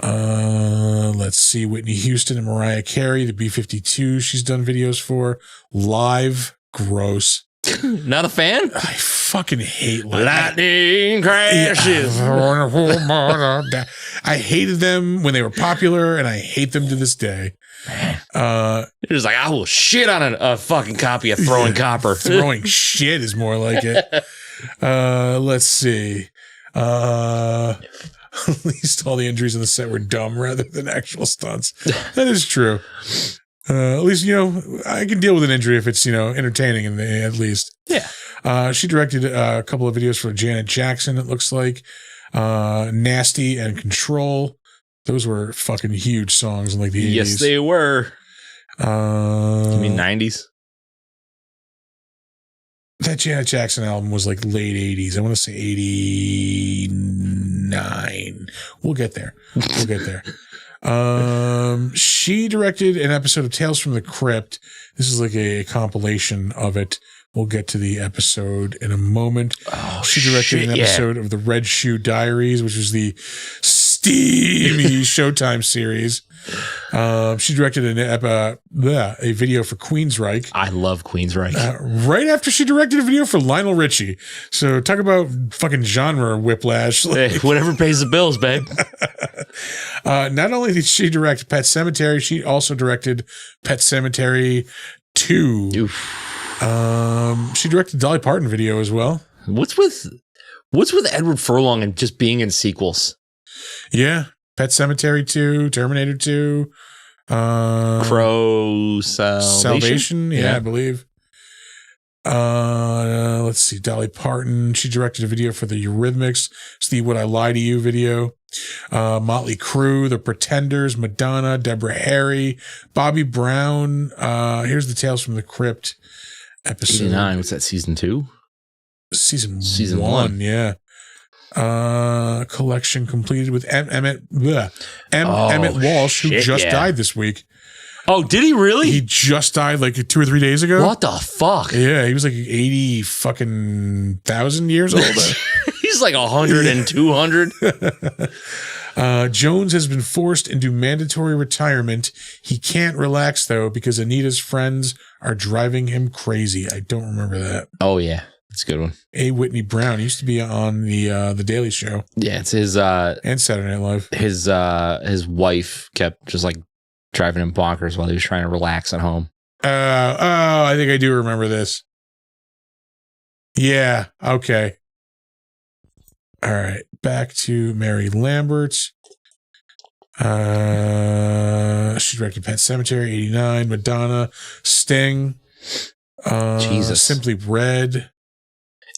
Let's see. Whitney Houston and Mariah Carey, the B-52 she's done videos for. Live, gross. Not a fan? I fucking hate Lightning crashes. I hated them when they were popular, and I hate them to this day. It was like, I will shit on a fucking copy of Throwing Copper. Throwing shit is more like it. Let's see. At least all the injuries on the set were dumb rather than actual stunts. That is true. At least, I can deal with an injury if it's, entertaining at least. Yeah. She directed a couple of videos for Janet Jackson, it looks like. Nasty and Control. Those were fucking huge songs in like the 80s. Yes, they were. You mean 90s? That Janet Jackson album was like late 80s. I want to say 89. We'll get there. She directed an episode of Tales from the Crypt. This is like a compilation of it. We'll get to the episode in a moment. Oh, she directed an episode of the Red Shoe Diaries, which was the steamy Showtime series. She directed a video for Queensryche. I love Queensryche. Right after she directed a video for Lionel Richie. So talk about fucking genre whiplash. Hey, whatever pays the bills, babe. Not only did she direct Pet Sematary, she also directed Pet Sematary 2. Oof. She directed Dolly Parton video as well. What's with Edward Furlong and just being in sequels? Yeah. Pet Sematary 2, Terminator 2, Crow Salvation? Yeah, I believe. Let's see, Dolly Parton. She directed a video for the Eurythmics. It's the Would I Lie to You video. Motley Crue, The Pretenders, Madonna, Deborah Harry, Bobby Brown. Here's the Tales from the Crypt episode. 89. What's that, season 2? Season 1, yeah. Collection completed with Emmett Walsh, who just died this week. Oh, did he really? He just died like 2 or 3 days ago. What the fuck? Yeah, he was like 80 fucking thousand years old. He's like 100 and 200. Jones has been forced into mandatory retirement. He can't relax though because Anita's friends are driving him crazy. I don't remember that. Oh yeah. That's a good one. A. Whitney Brown used to be on the Daily Show. Yeah, it's his and Saturday Night Live. His wife kept just like driving him bonkers while he was trying to relax at home. I think I do remember this. Yeah, okay. All right, back to Mary Lambert. She directed Pet Sematary, 89, Madonna, Sting, Jesus. Simply Red.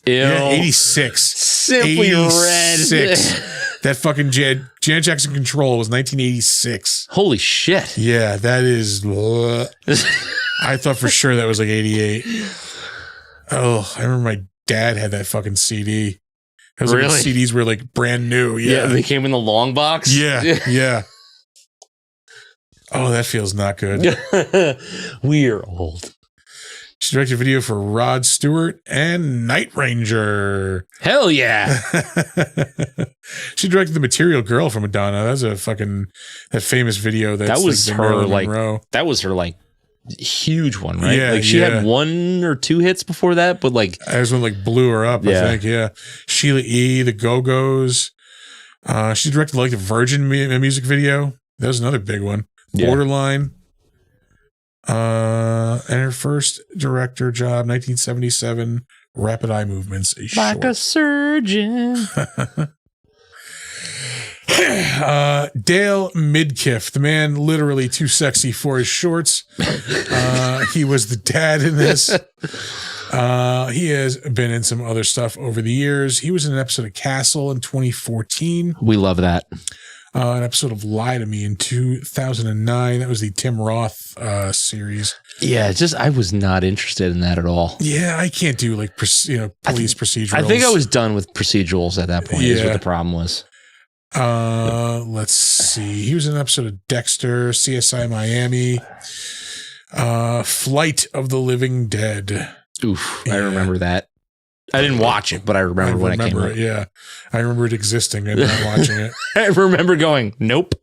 Ew. Yeah, 86. Simply 86. Red. That fucking Janet Jackson Control was 1986. Holy shit. Yeah, that is. I thought for sure that was like 88. Oh, I remember my dad had that fucking CD. Those really? CDs were like brand new. Yeah, they came in the long box. Yeah. Oh, that feels not good. We're old. She She directed a video for Rod Stewart and Night Ranger. Hell yeah. She directed The Material Girl for Madonna. That's that famous video. That was like her Monroe. That was her like huge one, right? Yeah, like she had 1 or 2 hits before that, but like that was when like blew her up. I think. Yeah, Sheila E. The Go-Go's. She directed like the Virgin music video. That was another big one. Yeah. Borderline. And her first director job, 1977, Rapid Eye Movements. Like a surgeon. Dale Midkiff, the man literally too sexy for his shorts. He was the dad in this. He has been in some other stuff over the years. He was in an episode of Castle in 2014. We love that. An episode of Lie to Me in 2009. That was the Tim Roth series. Yeah, I was not interested in that at all. Yeah, I can't do like police procedurals. I think I was done with procedurals at that point. Is what the problem was. Let's see. He was in an episode of Dexter, CSI Miami, Flight of the Living Dead. Oof, yeah. I remember that. I didn't watch it, but I remember when it came out. Yeah, I remember it existing and not watching it. I remember going, nope.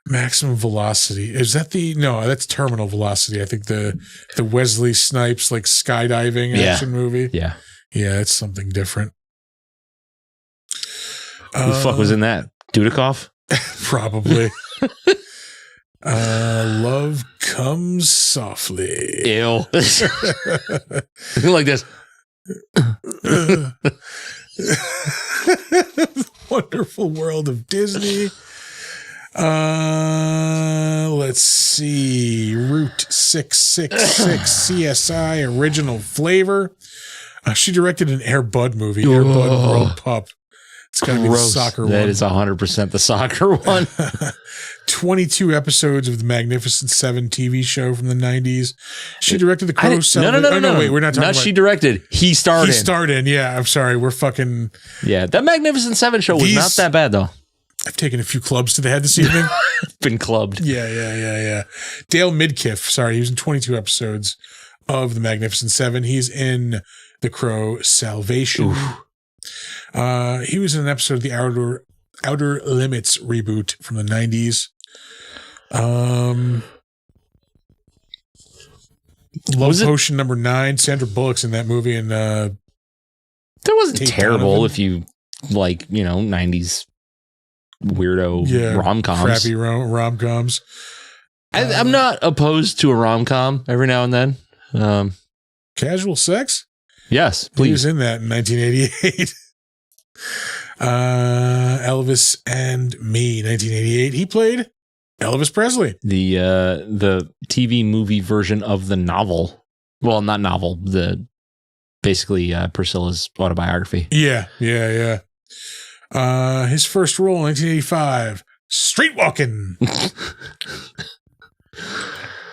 Maximum Velocity. Is that no, that's Terminal Velocity. I think the Wesley Snipes like skydiving action movie. Yeah. Yeah, it's something different. Who the fuck was in that? Dudikoff? Probably. Love Comes Softly. Ew. Like this. Wonderful World of Disney. Let's see. Route 666 CSI Original Flavor. She directed an Air Bud movie. Air Bud World Pup. It's got to be the soccer one. That is 100% the soccer one. 22 episodes of the Magnificent Seven TV show from the 90s. She directed the Crow. No. Wait, we're not talking about. She directed. He starred. He starred in. Yeah, I'm sorry. We're fucking. Yeah, that Magnificent Seven show was not that bad though. I've taken a few clubs to the head this evening. Been clubbed. Yeah. Dale Midkiff. Sorry, he was in 22 episodes of the Magnificent Seven. He's in The Crow Salvation. Oof. He was in an episode of the Outer Limits reboot from the 90s. Love Potion number 9. Sandra Bullock's in that movie, and that wasn't terrible if you like, 90s weirdo rom-coms. Crappy rom-coms. I'm not opposed to a rom-com every now and then. Casual Sex? Yes, please. He was in that in 1988. Elvis and Me, 1988. He played Elvis Presley. The TV movie version of the novel. Well, not novel. Basically Priscilla's autobiography. Yeah. His first role in 1985, Streetwalking.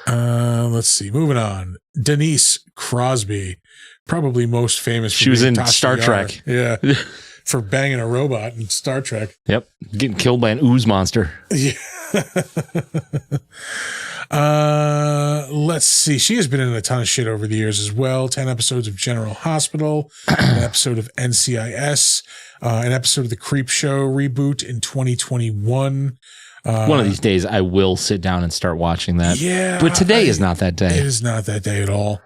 Let's see. Moving on. Denise Crosby, probably most famous. She was in Star Trek. Yeah. For banging a robot in Star Trek. Yep. Getting killed by an ooze monster. Yeah. Let's see. She has been in a ton of shit over the years as well. 10 episodes of General Hospital, an episode of NCIS, an episode of The Creep Show reboot in 2021. One of these days I will sit down and start watching that. Yeah. But today is not that day. It is not that day at all.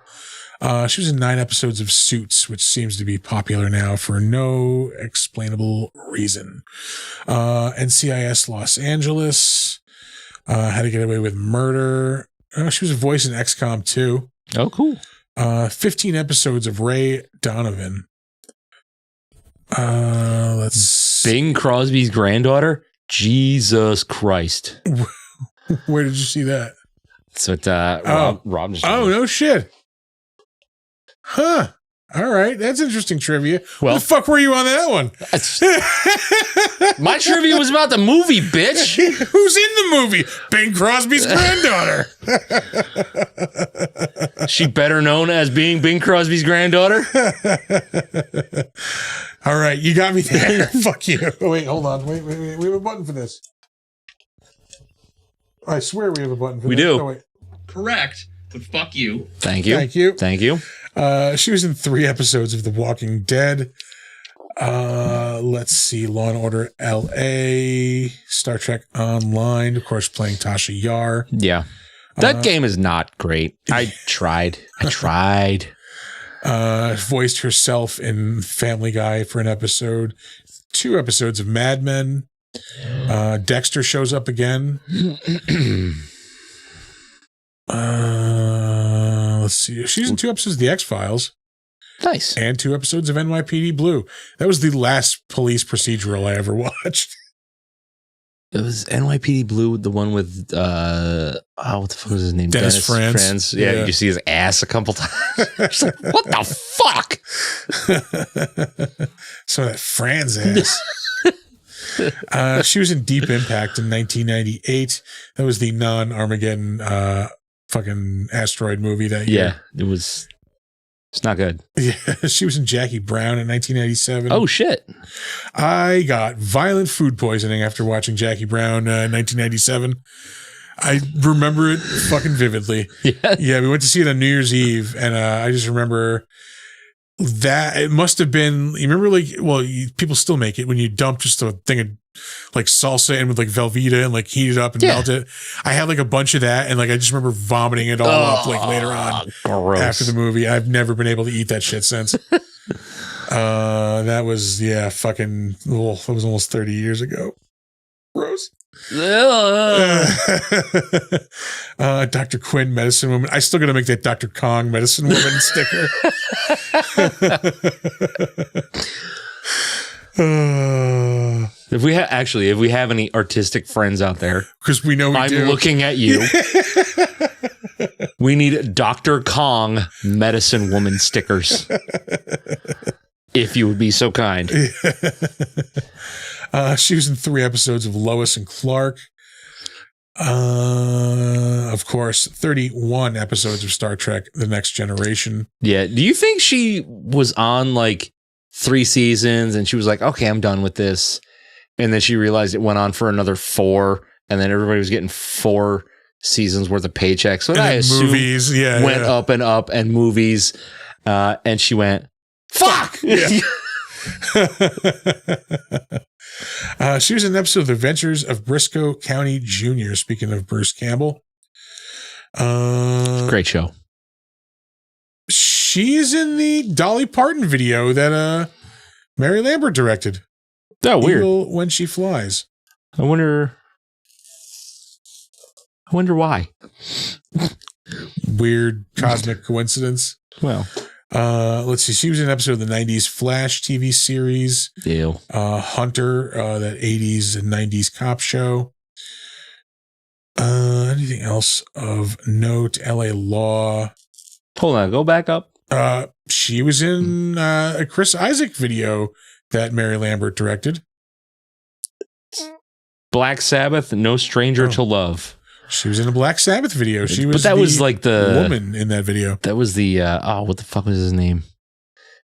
She was in 9 episodes of Suits, which seems to be popular now for no explainable reason. NCIS Los Angeles, How to Get Away with Murder. She was a voice in XCOM 2. Oh, cool. 15 episodes of Ray Donovan. Bing Crosby's granddaughter? Jesus Christ. Where did you see that? So Rob just no shit. Huh. All right. That's interesting trivia. Well, what the fuck were you on that one? My trivia was about the movie, bitch. Who's in the movie? Bing Crosby's granddaughter. She better known as being Bing Crosby's granddaughter. All right. You got me there. Fuck you. Oh, wait, hold on. Wait. We have a button for this. I swear we have a button for this. We do. Oh, wait. Correct. But fuck you. Thank you. Thank you. Thank you. She was in 3 episodes of The Walking Dead. Let's see. Law and Order LA, Star Trek Online, of course, playing Tasha Yar. Yeah. That game is not great. I tried. Voiced herself in Family Guy for an episode. 2 episodes of Mad Men. Dexter shows up again. Let's see. She's in 2 episodes of The X-Files. Nice. And 2 episodes of NYPD Blue. That was the last police procedural I ever watched. It was NYPD Blue, the one with what the fuck was his name? Dennis Franz. Yeah, you see his ass a couple times. Just like, what the fuck? Some of that Franz ass. She was in Deep Impact in 1998. That was the non-Armageddon fucking asteroid movie that year. Yeah, it's not good. Yeah, she was in Jackie Brown in 1997. Oh, shit. I got violent food poisoning after watching Jackie Brown in 1997. I remember it fucking vividly. Yeah, we went to see it on New Year's Eve, and I just remember that it must have been, you remember, like, well, people still make it when you dump just a thing of like salsa in with like Velveeta and like heat it up and melt it. I had like a bunch of that, and like I just remember vomiting it all up like later on after the movie. I've never been able to eat that shit since. That was fucking. Well, that was almost 30 years ago. Gross. Dr. Quinn, Medicine Woman. I still got to make that Dr. Kong, Medicine Woman sticker. If we have any artistic friends out there, because we know I'm looking at you. We need Dr. Kong Medicine Woman stickers. If you would be so kind. She was in 3 episodes of Lois and Clark. Of course, 31 episodes of Star Trek: The Next Generation. Yeah. Do you think she was on like 3 seasons and she was like, okay, I'm done with this? And then she realized it went on for another 4, and then everybody was getting 4 seasons worth of paychecks. So I assume movies went up and up, and movies. And she went, fuck! Yeah. She was in an episode of The Adventures of Briscoe County Jr., speaking of Bruce Campbell. Great show. She's in the Dolly Parton video that Mary Lambert directed. Oh, weird. Eagle When She Flies. I wonder why. Weird cosmic coincidence. Well, let's see. She was in an episode of the 90s Flash TV series. Ew. Hunter, that 80s and 90s cop show. Anything else of note? LA Law. Hold on. Go back up. She was in a Chris Isaak video that Mary Lambert directed. Black Sabbath, No Stranger to Love. She was in a Black Sabbath video. She was, but that was like the woman in that video. That was the what the fuck was his name?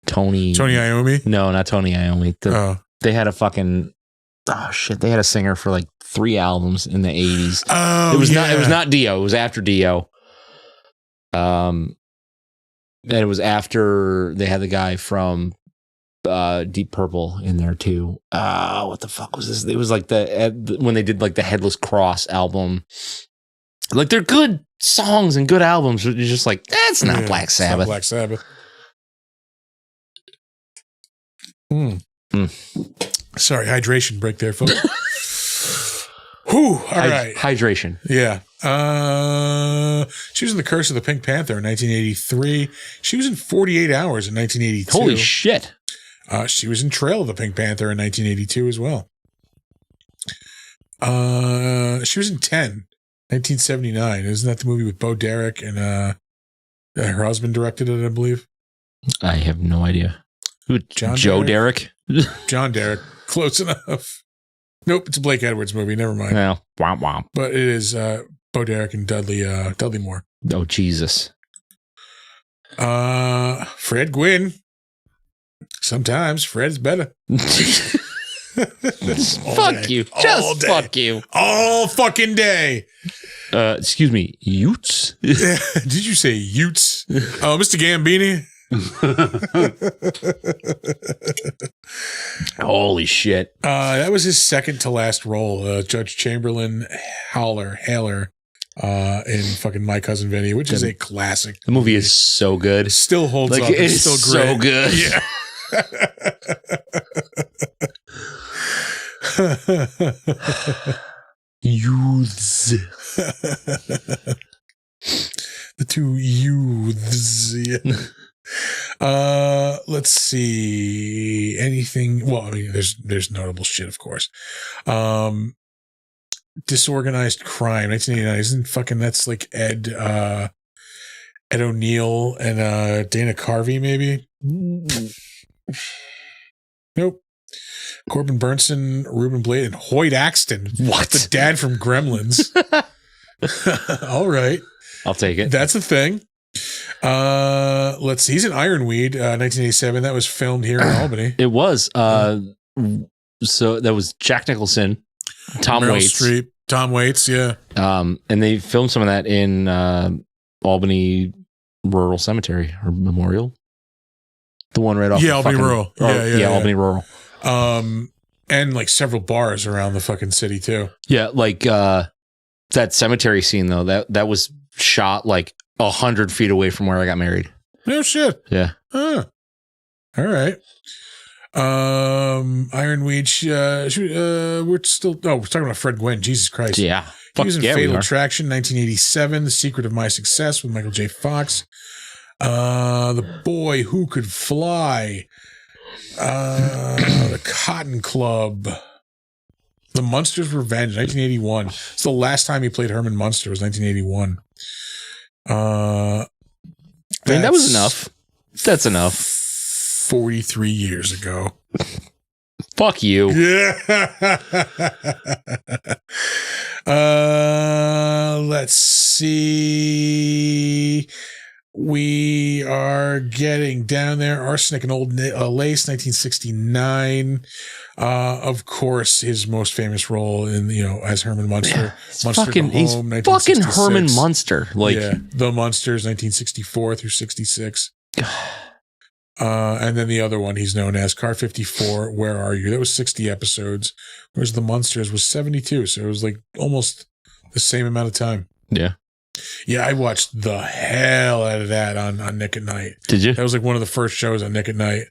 Tony Iommi? No, not Tony Iommi. They had a fucking they had a singer for like 3 albums in the 80s. Oh, it was not Dio. It was after Dio. And it was after they had the guy from Deep Purple in there too. What the fuck was this? It was like when they did like the Headless Cross album. Like they're good songs and good albums, but you're just like, that's not Black Sabbath. Not Black Sabbath. Sorry, hydration break there, folks. Whew, all right. Hydration. Yeah. She was in The Curse of the Pink Panther in 1983. She was in 48 Hours in 1982. Holy shit. She was in Trail of the Pink Panther in 1982 as well. She was in 10, 1979. Isn't that the movie with Bo Derek and her husband directed it, I believe? I have no idea. Who? Joe Derek? John Derek. Close enough. Nope, it's a Blake Edwards movie. Never mind. Well, womp womp. But it is Bo Derek and Dudley Moore. Oh, Jesus. Fred Gwynn. Sometimes Fred's better. Fuck you. Just fuck you. All fucking day. Excuse me, Utes? Did you say Utes? Oh, Mr. Gambini. Holy shit. That was his second to last role. Judge Chamberlain Haller in fucking My Cousin Vinny, which is a classic. The movie is so good. Still holds up. It's still so great. good. Yeah. Youths. The two youths. Let's see. Anything? Well, I mean, there's notable shit, of course. Disorganized Crime, 1989. Isn't fucking that's like Ed O'Neill and Dana Carvey, maybe? Nope. Corbin Burnson, Ruben Blade, and Hoyt Axton. What? The dad from Gremlins. All right. I'll take it. That's a thing. Let's see. He's in Ironweed, 1987. That was filmed here in Albany. It was. So that was Jack Nicholson, Tom Meryl Waits. Streep, Tom Waits, yeah. And they filmed some of that in Albany Rural Cemetery or Memorial. The one right off. Yeah, Albany Rural. Yeah, Albany Rural. And like several bars around the fucking city too. Yeah, like that cemetery scene though. That was shot like 100 feet away from where I got married. No shit. Yeah. Huh. All right. Ironweed. We're talking about Fred Gwynn. Jesus Christ. Yeah. He was in Fatal Attraction, 1987. The Secret of My Success with Michael J. Fox. The Boy Who Could Fly. The Cotton Club. The Munsters' Revenge, 1981. It's the last time he played Herman Munster, was 1981. I mean, that was enough. That's enough. 43 years ago. Fuck you. Yeah. Let's see. We are getting down there. Arsenic and Old Lace, 1969. Of course, his most famous role in, as Herman Munster. Munster fucking, Home, he's fucking Herman Munster. Like, yeah, The Munsters, 1964 through 66. And then the other one he's known as Car 54, Where Are You? That was 60 episodes, whereas The Munsters was 72. So it was like almost the same amount of time. Yeah. Yeah, I watched the hell out of that on Nick at Night. Did you? That was like one of the first shows on Nick at Night.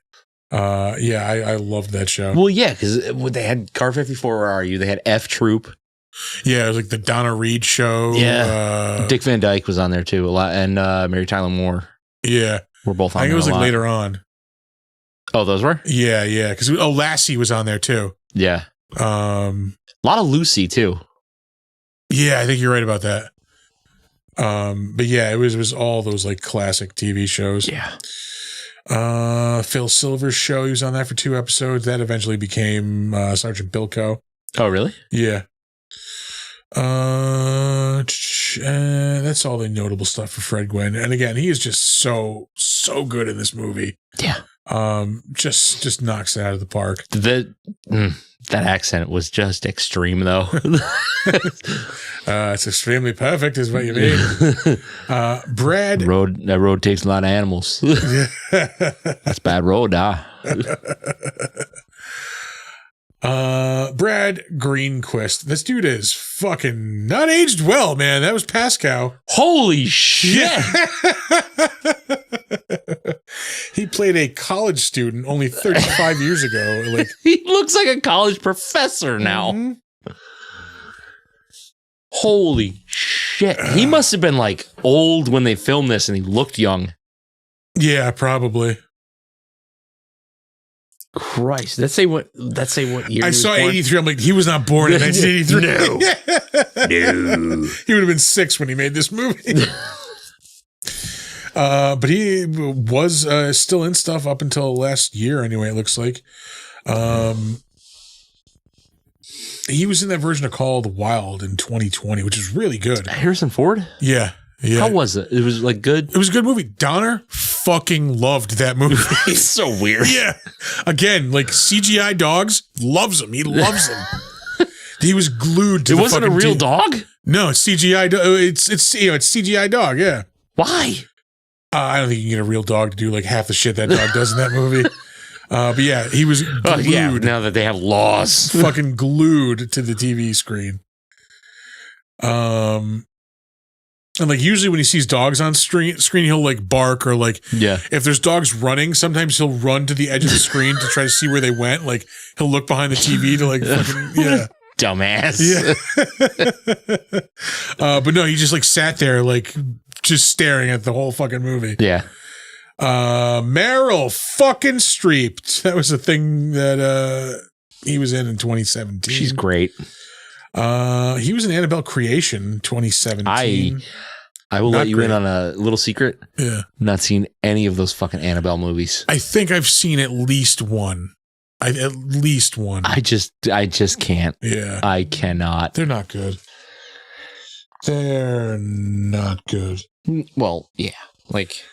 Yeah, I loved that show. Well, yeah, because they had Car 54, Where Are You? They had F Troop. Yeah, it was like the Donna Reed show. Yeah. Dick Van Dyke was on there too a lot, and Mary Tyler Moore. Yeah. We're both on I think there it was a like lot. later on. Oh, those were? Yeah. Because Lassie was on there too. Yeah. A lot of Lucy too. Yeah, I think you're right about that. But yeah, it was all those like classic TV shows. Yeah. Phil Silver's show, he was on that for 2 episodes. That eventually became Sergeant Bilko. Oh, really? Yeah. That's all the notable stuff for Fred Gwynn. And again, he is just so good in this movie. Yeah. Just knocks it out of the park. That accent was just extreme, though. It's extremely perfect, is what you mean. Brad. That road takes a lot of animals. That's bad road, Brad Greenquist. This dude is fucking not aged well, man. That was Pascal. Holy shit. He played a college student only 35 years ago. Like, he looks like a college professor now. Mm-hmm. Holy shit. He must have been like old when they filmed this and he looked young. Yeah, probably. Christ. Let's say what year I saw born? 83. I'm like, he was not born in 1983. No. He would have been 6 when he made this movie. But he was still in stuff up until last year anyway, it looks like. He was in that version of Call of the Wild in 2020, which is really good. Harrison Ford? Yeah. How was it? It was like good? It was a good movie. Donner, fucking loved that movie. It's so weird. Yeah. Again, like CGI dogs, loves him. He loves him. He was glued to It the wasn't a fucking real dog? No, it's CGI. It's CGI dog. Yeah. Why? I don't think you can get a real dog to do like half the shit that dog does in that movie. But yeah, he was glued. Now that they have laws. Fucking glued to the TV screen. And like usually when he sees dogs on screen, he'll like bark or like if there's dogs running, sometimes he'll run to the edge of the screen to try to see where they went. Like he'll look behind the TV to like fucking dumbass. Yeah. But no, he just like sat there like just staring at the whole fucking movie. Yeah. Meryl fucking Streep. That was the thing that he was in 2017. She's great. He was in Annabelle Creation 2017. I will let you in on a little secret. Yeah. Not seen any of those fucking Annabelle movies. I think I've seen at least one. At least one. I just can't. Yeah. I cannot. They're not good. They're not good. Well, yeah. Like,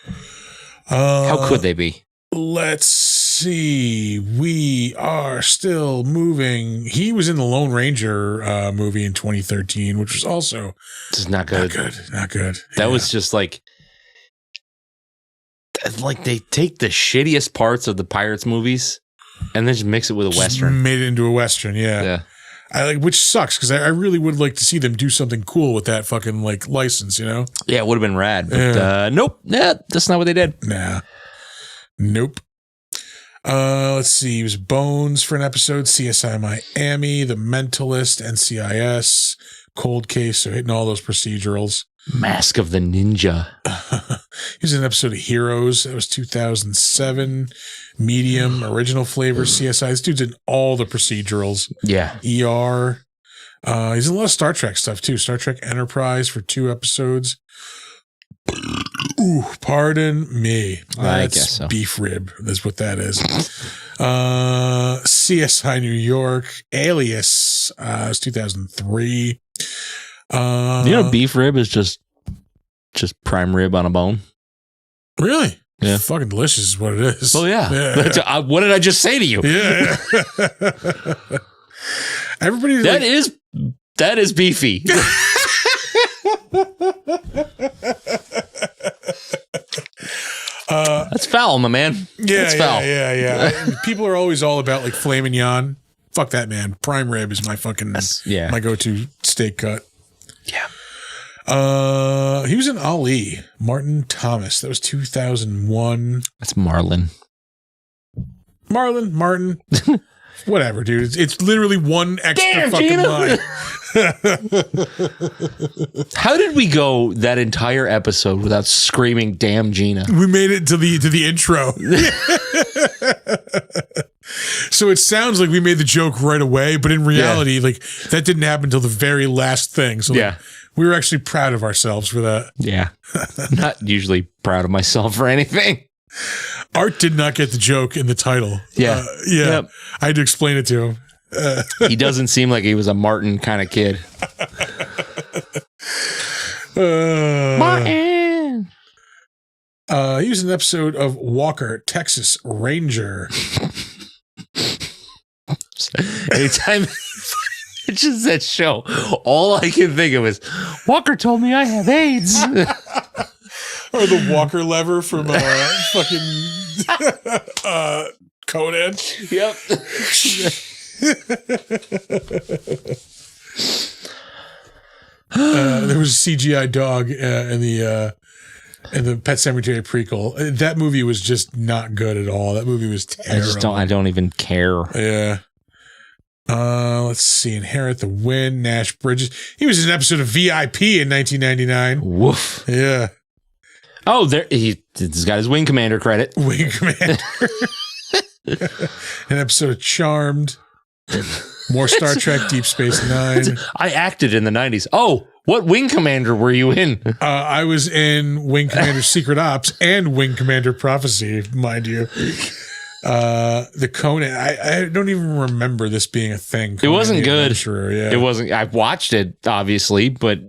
how could they be? Let's see. We are still moving. He was in the Lone Ranger movie in 2013, which was also just not good. Not good. That was just like they take the shittiest parts of the Pirates movies and then just mix it with a Western. Made it into a Western, yeah. I like, which sucks because I really would like to see them do something cool with that fucking like license, you know? Yeah, it would have been rad, but nope. Yeah, that's not what they did. Nah. Nope. Let's see. He was Bones for an episode, CSI Miami, The Mentalist, NCIS, Cold Case, so hitting all those procedurals. Mask of the Ninja. He was in an episode of Heroes. That was 2007. Medium, Original Flavor, CSI. This dude's in all the procedurals. Yeah. ER. He's in a lot of Star Trek stuff, too. Star Trek Enterprise for 2 episodes. Ooh, pardon me. I guess so. Beef rib. That's what that is. CSI New York. Alias. It was 2003. Beef rib is just prime rib on a bone. Really? Yeah. Fucking delicious is what it is. Oh, yeah. What did I just say to you? Yeah. Everybody. That is beefy. That's foul, my man. Yeah, that's foul. Yeah. People are always all about like filet mignon. Fuck that, man. Prime rib is my fucking my go-to steak cut. Yeah. He was in Ali. Martin Thomas. That was 2001. That's Marlin. Martin. Whatever, dude. It's literally one extra fucking Gina. line. How did we go that entire episode without screaming "Damn Gina"? We made it to the intro. So it sounds like we made the joke right away, but in reality, like that didn't happen until the very last thing. So like, we were actually proud of ourselves for that. Yeah. Not usually proud of myself for anything. Art did not get the joke in the title. Yeah. Yep. I had to explain it to him. He doesn't seem like he was a Martin kind of kid. Martin. He was in an episode of Walker, Texas Ranger. Anytime it's just that show, all I can think of is Walker told me I have AIDS. Or the Walker lever from fucking Conan. Yep. There was a CGI dog in the Pet Sematary prequel. That movie was just not good at all. That movie was terrible. I don't even care. Yeah. Let's see. Inherit the Wind, Nash Bridges. He was in an episode of VIP in 1999. Woof. Yeah. Oh, he's got his Wing Commander credit. Wing Commander. An episode of Charmed. More Star Trek, Deep Space Nine. I acted in the 90s. Oh, what Wing Commander were you in? I was in Wing Commander Secret Ops and Wing Commander Prophecy, mind you. The Conan, I don't even remember this being a thing. It wasn't good. Yeah. It wasn't. I watched it, obviously, but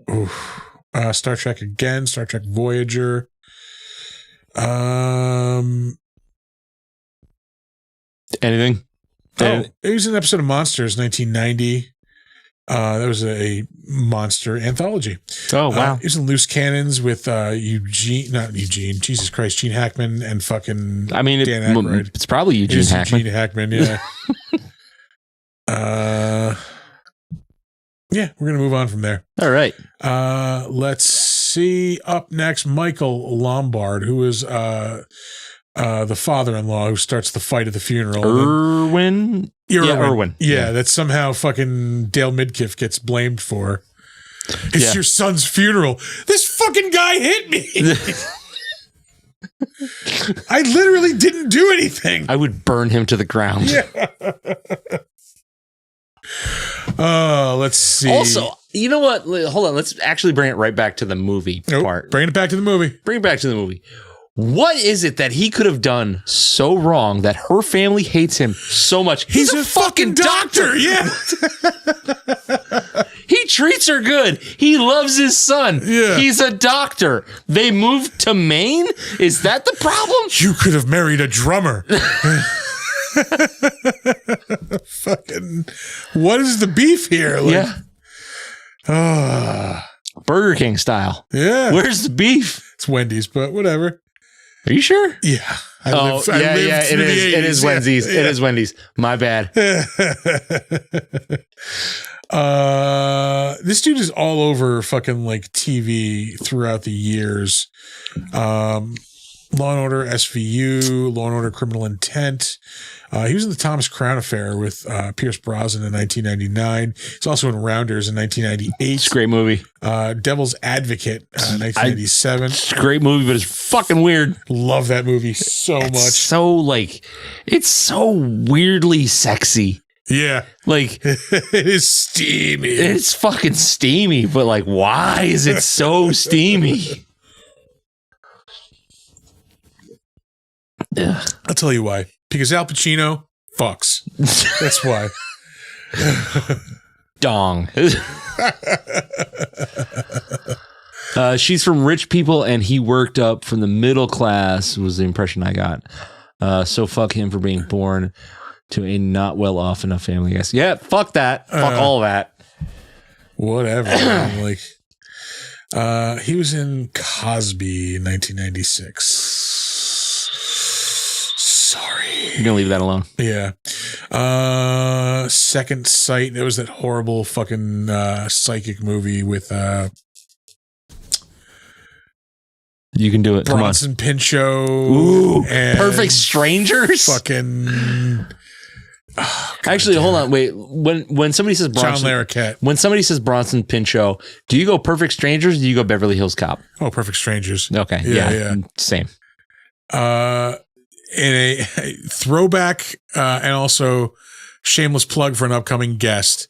Star Trek again, Star Trek Voyager. Anything? Oh, it was an episode of Monsters, 1990. That was a monster anthology. Oh, wow. It was in Loose Cannons with Gene Hackman and fucking Dan Aykroyd. It's probably Eugene Hackman. Gene Hackman, yeah. Yeah, we're going to move on from there. All right. Let's see. Up next, Michael Lombard, who is the father-in-law who starts the fight at the funeral. Irwin? Irwin. Yeah, that somehow fucking Dale Midkiff gets blamed for. It's your son's funeral. This fucking guy hit me. I literally didn't do anything. I would burn him to the ground. Yeah. Let's see. Also, you know what? Hold on. Let's actually bring it right back to the movie part. Bring it back to the movie. Bring it back to the movie. What is it that he could have done so wrong that her family hates him so much? He's a fucking doctor. Yeah. He treats her good. He loves his son. Yeah. He's a doctor. They moved to Maine? Is that the problem? You could have married a drummer. Fucking, what is the beef here? Like, Burger King style. Yeah. Where's the beef? It's Wendy's, but whatever. Are you sure? Yeah. It is Wendy's. Yeah. It is Wendy's. My bad. This dude is all over fucking like TV throughout the years. Law and Order SVU, Law and Order Criminal Intent. He was in the Thomas Crown Affair with Pierce Brosnan in 1999. He's also in Rounders in 1998. It's a great movie. Devil's Advocate, 1987. It's a great movie, but it's fucking weird. Love that movie so much. It's so weirdly sexy. Yeah. Like, it is steamy. It's fucking steamy, but like, why is it so steamy? Ugh. I'll tell you why. Because Al Pacino fucks. That's why. Dong. She's from rich people and he worked up from the middle class was the impression I got. So fuck him for being born to a not well off enough family, I guess. Yeah, fuck that. Fuck all that. Whatever. Like, he was in Cosby in 1996. Sorry. You're gonna leave that alone. Yeah. Second Sight. There was that horrible fucking psychic movie with you can do it. Bronson Pinchot. Ooh, and Perfect Strangers. Fucking. Actually, hold on. Wait. When somebody says Bronson, John Larroquette. When somebody says Bronson Pinchot, do you go Perfect Strangers? Or do you go Beverly Hills Cop? Oh, Perfect Strangers. Okay. Yeah. Same. In a throwback and also shameless plug for an upcoming guest.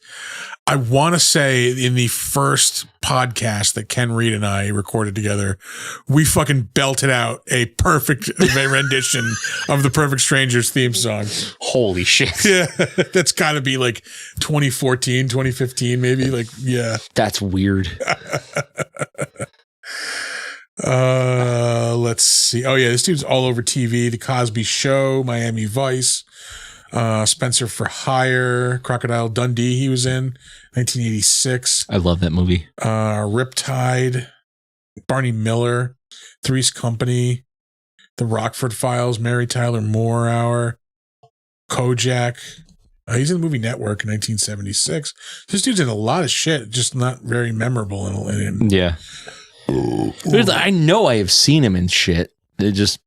I want to say in the first podcast that Ken Reed and I recorded together, we fucking belted out a perfect rendition of the Perfect Strangers theme song. Holy shit. Yeah. That's got to be like 2014, 2015, maybe. Like, yeah. That's weird. Let's see. Oh yeah, this dude's all over TV. The Cosby Show, Miami Vice, Spencer for Hire, Crocodile Dundee. He was in 1986. I love that movie. Riptide, Barney Miller, Three's Company, The Rockford Files, Mary Tyler Moore Hour, Kojak. He's in the movie Network in 1976. This dude's in a lot of shit, just not very memorable in Yeah. I know I have seen him in shit. It just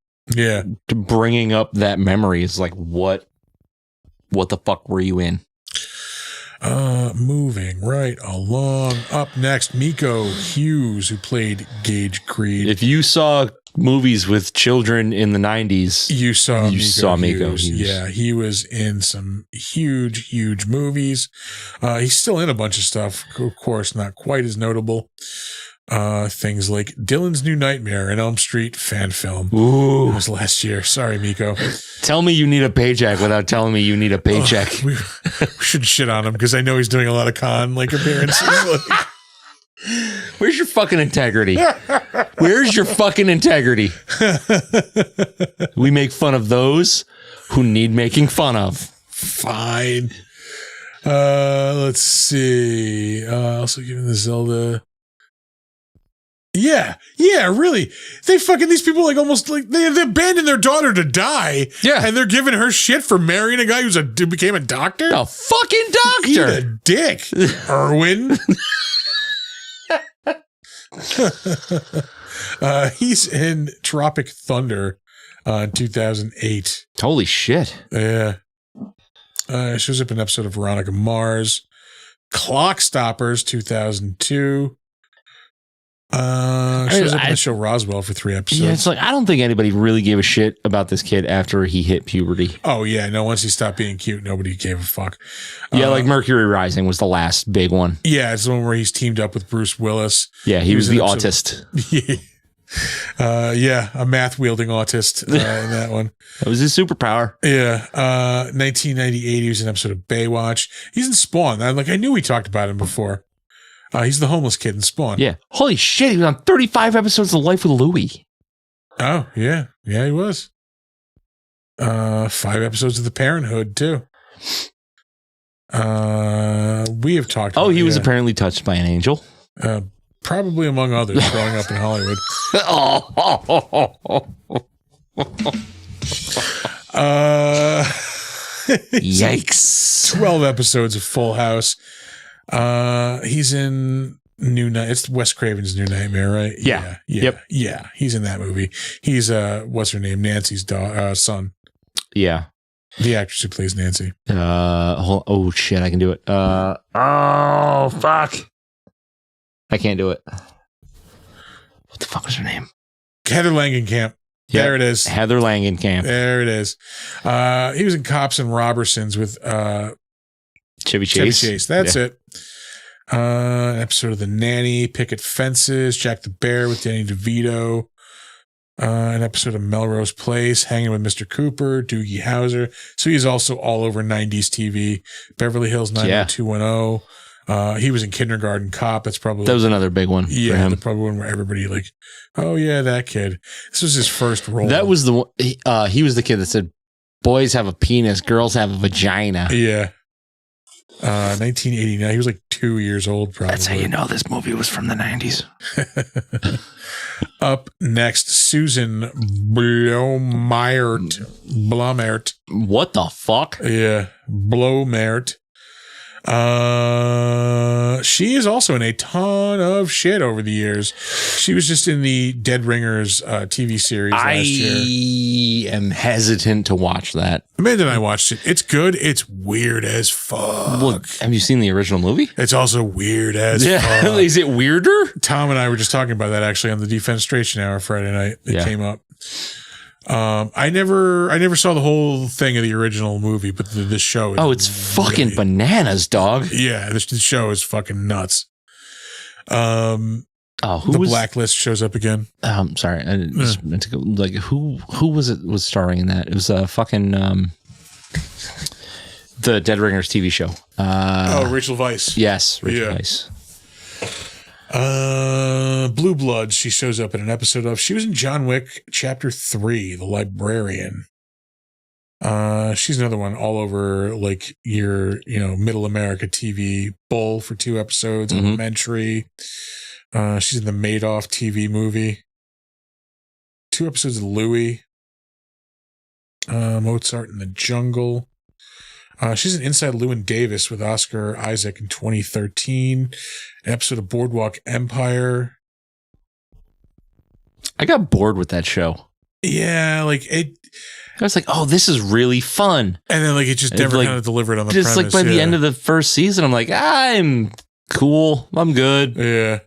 bringing up that memory is like what the fuck were you in? Moving right along. Up next, Miko Hughes, who played Gage Creed. If you saw movies with children in the 90s, you saw Miko Hughes. Yeah, he was in some huge movies. He's still in a bunch of stuff, of course, not quite as notable. Things like Dylan's New Nightmare and Elm Street fan film. Ooh. It was last year. Sorry, Miko. Tell me you need a paycheck without telling me you need a paycheck. We should shit on him because I know he's doing a lot of con appearances. Where's your fucking integrity? Where's your fucking integrity? We make fun of those who need making fun of. Fine. Let's see. Also giving the Zelda. Yeah, really. They fucking, these people like almost like they abandoned their daughter to die. Yeah. And they're giving her shit for marrying a guy who became a doctor. A fucking doctor. Eat a dick, Erwin. He's in Tropic Thunder in 2008. Holy shit. Yeah. Shows up in an episode of Veronica Mars. Clock Stoppers 2002. Shows up in the show Roswell for 3 episodes. Yeah, it's like I don't think anybody really gave a shit about this kid after he hit puberty. Oh yeah, no. Once he stopped being cute, nobody gave a fuck. Yeah, like Mercury Rising was the last big one. Yeah, it's the one where he's teamed up with Bruce Willis. Yeah, he was the autist. Yeah, a math wielding autist in that one. That was his superpower. Yeah, 1998. He was in an episode of Baywatch. He's in Spawn. I knew we talked about him before. He's the homeless kid in Spawn. Yeah. Holy shit, he was on 35 episodes of Life with Louie. Oh, yeah. Yeah, he was. 5 episodes of The Parenthood, too. We have talked about he was apparently touched by an angel. Probably among others growing up in Hollywood. Yikes. 12 episodes of Full House. He's in New Night. It's Wes Craven's New Nightmare, right? Yeah. Yep. Yeah. He's in that movie. He's what's her name? Nancy's son. Yeah. The actress who plays Nancy. Oh shit, I can do it. Oh fuck. I can't do it. What the fuck was her name? Heather Langenkamp. Yep. There it is. Heather Langenkamp. There it is. He was in Cops and Robertsons with Chevy Chase. That's it. An episode of The Nanny, Picket Fences, Jack the Bear with Danny DeVito. An episode of Melrose Place, Hanging with Mr. Cooper, Doogie Howser. So he's also all over 90s TV. Beverly Hills 90210. He was in Kindergarten Cop. That was another big one. Yeah, for him. probably one where everybody like, oh yeah, that kid. This was his first role. That was the one. He was the kid that said, "Boys have a penis, girls have a vagina." Yeah. 1989. He was like 2 years old, probably. That's how you know this movie was from the 90s. Up next, Susan Blomert. What the fuck? Yeah, Blomert. She is also in a ton of shit over the years. She was just in the Dead Ringers TV series last year. I am hesitant to watch that. Amanda and I watched it. It's good. It's weird as fuck. Well, have you seen the original movie? It's also weird as fuck. Is it weirder? Tom and I were just talking about that actually on the Defenestration Hour Friday night. It came up. I never saw the whole thing of the original movie, but this show is it's fucking bananas, dog. Yeah, this show is fucking nuts. The Blacklist shows up again. Sorry, I just meant to go. Like, who was it was starring in that? It was fucking the Dead Ringers TV show. Rachel Weisz. Yes, Rachel Weisz. Blue Bloods, she shows up in an episode of. She was in John Wick Chapter 3, The Librarian. She's another one all over like your, Middle America TV. Bull for 2 episodes. Elementary. She's in the Madoff TV movie. 2 episodes of Louie. Mozart in the Jungle. She's in Inside Llewyn Davis with Oscar Isaac in 2013. An episode of Boardwalk Empire. I got bored with that show. Yeah, like it. I was like, oh, this is really fun. And then like it just never kind of delivered on the just premise. Like by the end of the first season, I'm like, I'm cool. I'm good. Yeah.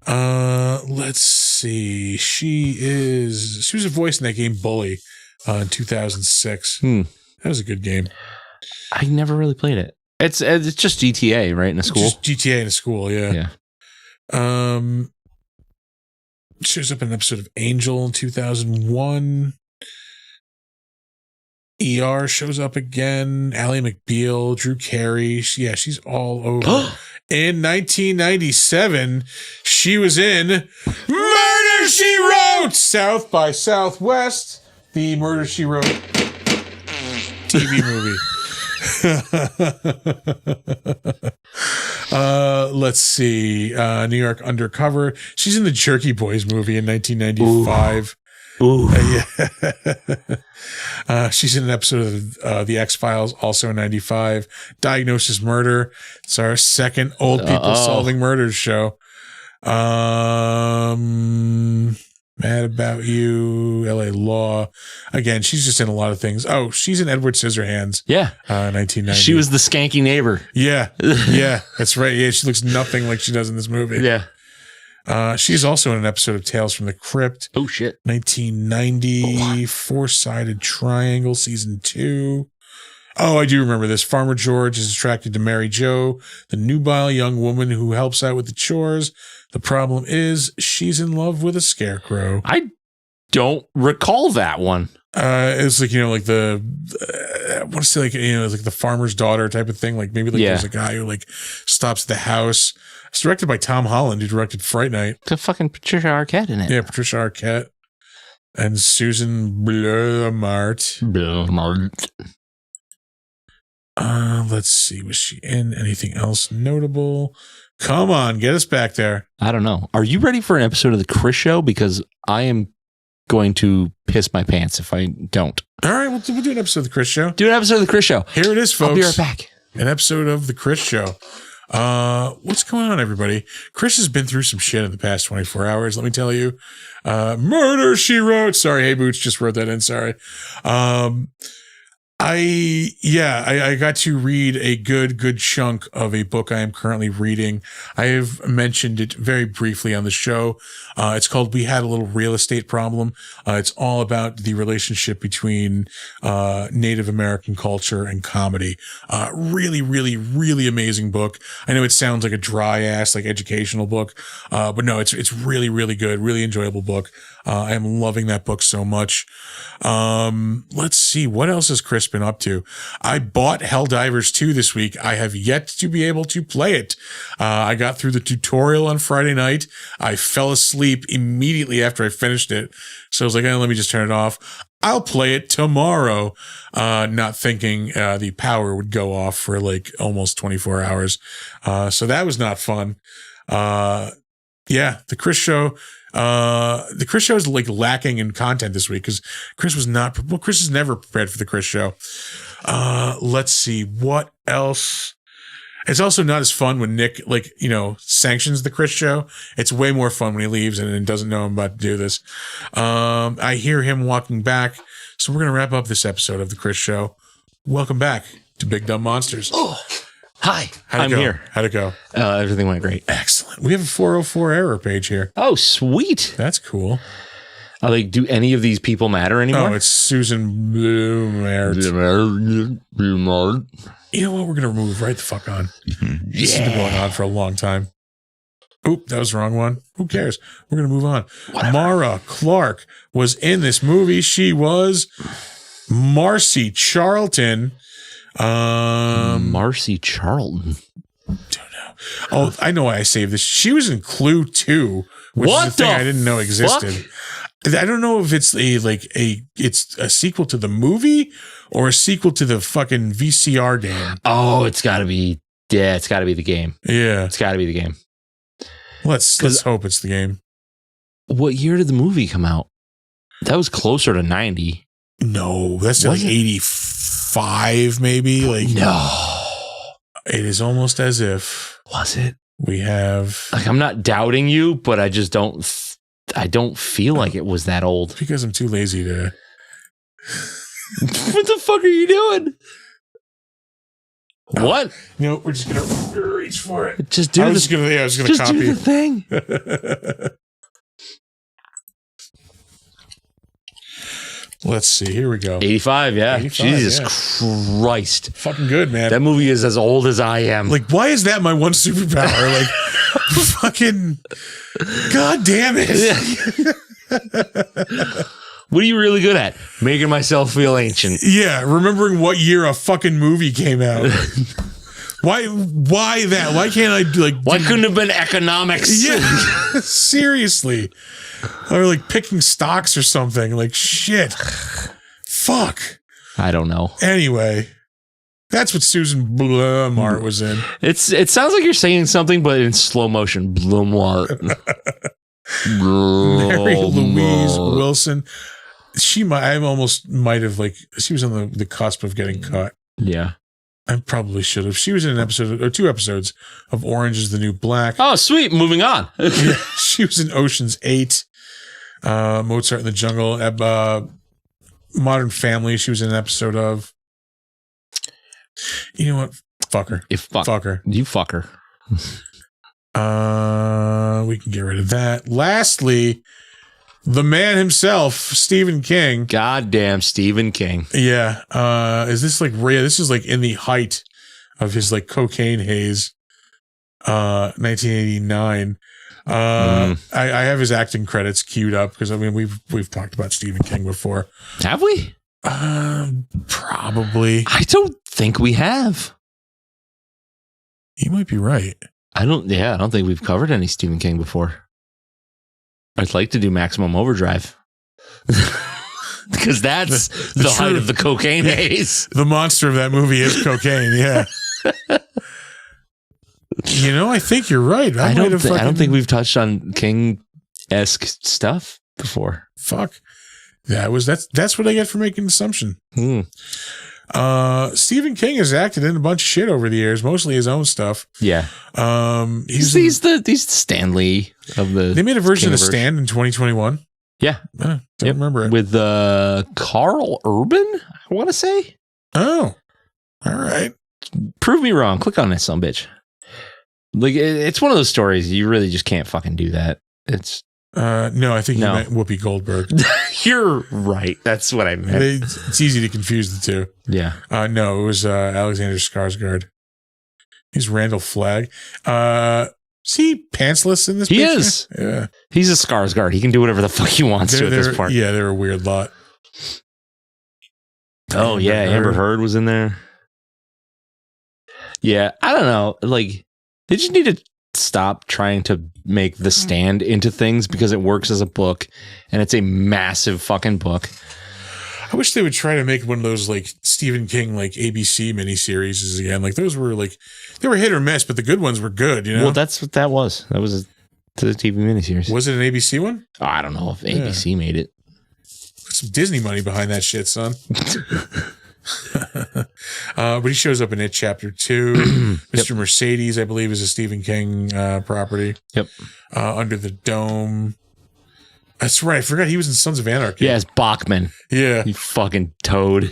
Let's see. She was a voice in that game Bully in 2006. That was a good game. I never really played it. It's just GTA, right? In a school? Just GTA in a school, yeah. Shows up in an episode of Angel in 2001. ER shows up again. Ally McBeal, Drew Carey. She's all over In 1997, she was in Murder, She Wrote! South by Southwest, the Murder, She Wrote TV movie. Let's see. New York Undercover. She's in the Jerky Boys movie in 1995. Ooh. Yeah. She's in an episode of The X-Files, also in 95. Diagnosis Murder. It's our second old people solving murders show. Mad About You, LA Law. Again, she's just in a lot of things. Oh, she's in Edward Scissorhands. Yeah. 1990. She was the skanky neighbor. Yeah. Yeah, that's right. Yeah, she looks nothing like she does in this movie. Yeah. She's also in an episode of Tales from the Crypt. Oh, shit. 1990, Four-Sided Triangle, Season 2. Oh, I do remember this. Farmer George is attracted to Mary Jo, the nubile young woman who helps out with the chores. The problem is she's in love with a scarecrow. I don't recall that one. It's like, like the, I want to say like, it's like the farmer's daughter type of thing. Like maybe like there's a guy who like stops at the house. It's directed by Tom Holland, who directed Fright Night. The fucking Patricia Arquette in it. Yeah, Patricia Arquette and Susan Blumart. Let's see. Was she in anything else notable? Come on, get us back there. I don't know. Are you ready for an episode of the Chris Show? Because I am going to piss my pants if I don't. All right, we'll do an episode of the Chris Show. Do an episode of the Chris Show. Here it is, folks. I'll be right back. An episode of the Chris Show. What's going on, everybody? Chris has been through some shit in the past 24 hours. Let me tell you. Murder, She Wrote. Sorry, Hey Boots just wrote that in. Sorry. I got to read a good chunk of a book I am currently reading. I have mentioned it very briefly on the show. It's called We Had a Little Real Estate Problem. It's all about the relationship between Native American culture and comedy. Really, really, really amazing book. I know it sounds like a dry ass, like educational book, but no, it's really, really good, really enjoyable book. I am loving that book so much. Let's see. What else has Chris been up to? I bought Helldivers 2 this week. I have yet to be able to play it. I got through the tutorial on Friday night. I fell asleep immediately after I finished it. So I was like, let me just turn it off. I'll play it tomorrow. Not thinking, the power would go off for like almost 24 hours. So that was not fun. The Chris Show. The Chris Show is like lacking in content this week because Chris is never prepared for the Chris Show. Let's see what else. It's also not as fun when Nick, sanctions the Chris Show. It's way more fun when he leaves and doesn't know I'm about to do this. I hear him walking back. So we're going to wrap up this episode of the Chris Show. Welcome back to Big Dumb Monsters. Oh, hi. I'm go? here. How'd it go? Everything went great. Excellent. We have a 404 error page here. Oh, sweet. That's cool. Do any of these people matter anymore? Oh, it's Susan Blumart. You know what? We're going to move right the fuck on. This has been going on for a long time. Oop, that was the wrong one. Who cares? We're going to move on. Whatever. Mara Clarke was in this movie. She was Marcy Charlton. Marcy Charlton. Don't know. Oh, I know why I saved this. She was in Clue 2, which is a thing I didn't know existed. I don't know if it's it's a sequel to the movie or a sequel to the fucking VCR game. Oh, it's got to be. Yeah, it's got to be the game. Yeah, it's got to be the game. Let's hope it's the game. What year did the movie come out? That was closer to 90. No, that's like 85, maybe. No, it is almost as if. Was it? We have. I'm not doubting you, but I just don't. I don't feel like it was that old. Because I'm too lazy to. What the fuck are you doing? What? No, we're just gonna reach for it. Just do. I was gonna copy do the thing. Let's see. Here we go. 85. Yeah. 85, Jesus Christ. Fucking good, man. That movie is as old as I am. Why is that my one superpower? Fucking. God damn it. What are you really good at? Making myself feel ancient. Yeah, remembering what year a fucking movie came out. Why that? Why can't I do like? Why couldn't it have been economics? Yeah, seriously. Or like picking stocks or something. Like shit. Fuck. I don't know. Anyway, that's what Susan Blumart was in. It sounds like you're saying something, but in slow motion. Blumart. Mary Louise Wilson. I almost might have like. She was on the cusp of getting cut. Yeah. I probably should have. She was in an episode or 2 episodes of Orange is the New Black. Oh, sweet. Moving on. Yeah, she was in Ocean's 8, Mozart in the Jungle, Modern Family. She was in an episode of. You know what? Fuck her. Fuck her. You fuck her. We can get rid of that. Lastly, the man himself, Stephen King. Goddamn Stephen King. Yeah. Is this like Ray? This is like in the height of his like cocaine haze. 1989. I have his acting credits queued up because I mean we've talked about Stephen King before. Have we? Probably. I don't think we have. You might be right. I don't think we've covered any Stephen King before. I'd like to do Maximum Overdrive. Because that's the height of the cocaine haze. The monster of that movie is cocaine, yeah. You know, I think you're right. I don't think we've touched on King-esque stuff before. Fuck. That's what I get for making an assumption. Stephen King has acted in a bunch of shit over the years, mostly his own stuff. Yeah. He's the Stan Lee of the. They made a version of Stan in 2021. Yeah. Don't remember it. With Carl Urban, I want to say. Oh. All right. Prove me wrong. Click on this, bitch. Like, it's one of those stories you really just can't fucking do that. It's. No, I think you meant Whoopi Goldberg. You're right. That's what I meant. It's easy to confuse the two. Yeah. No, it was Alexander Skarsgård. He's Randall Flagg. Is he pantsless in this picture? He is. Yeah. He's a Skarsgård. He can do whatever the fuck he wants to at this part. Yeah, they're a weird lot. Oh, yeah. Amber Heard was in there. Yeah. I don't know. Like, they just need to stop trying to make The Stand into things because it works as a book and it's a massive fucking book. I wish they would try to make one of those like Stephen King like ABC miniseries again. Like those were like they were hit or miss, but the good ones were good. You know, well, that's what that was. That was the TV miniseries. Was it an ABC one? Oh, I don't know if ABC made it. Put some Disney money behind that shit, son. But he shows up in It Chapter 2. Mr. Mercedes, I believe, is a Stephen King property. Yep. Under the Dome. That's right. I forgot he was in Sons of Anarchy. Yeah, it's Bachman. Yeah. You fucking toad.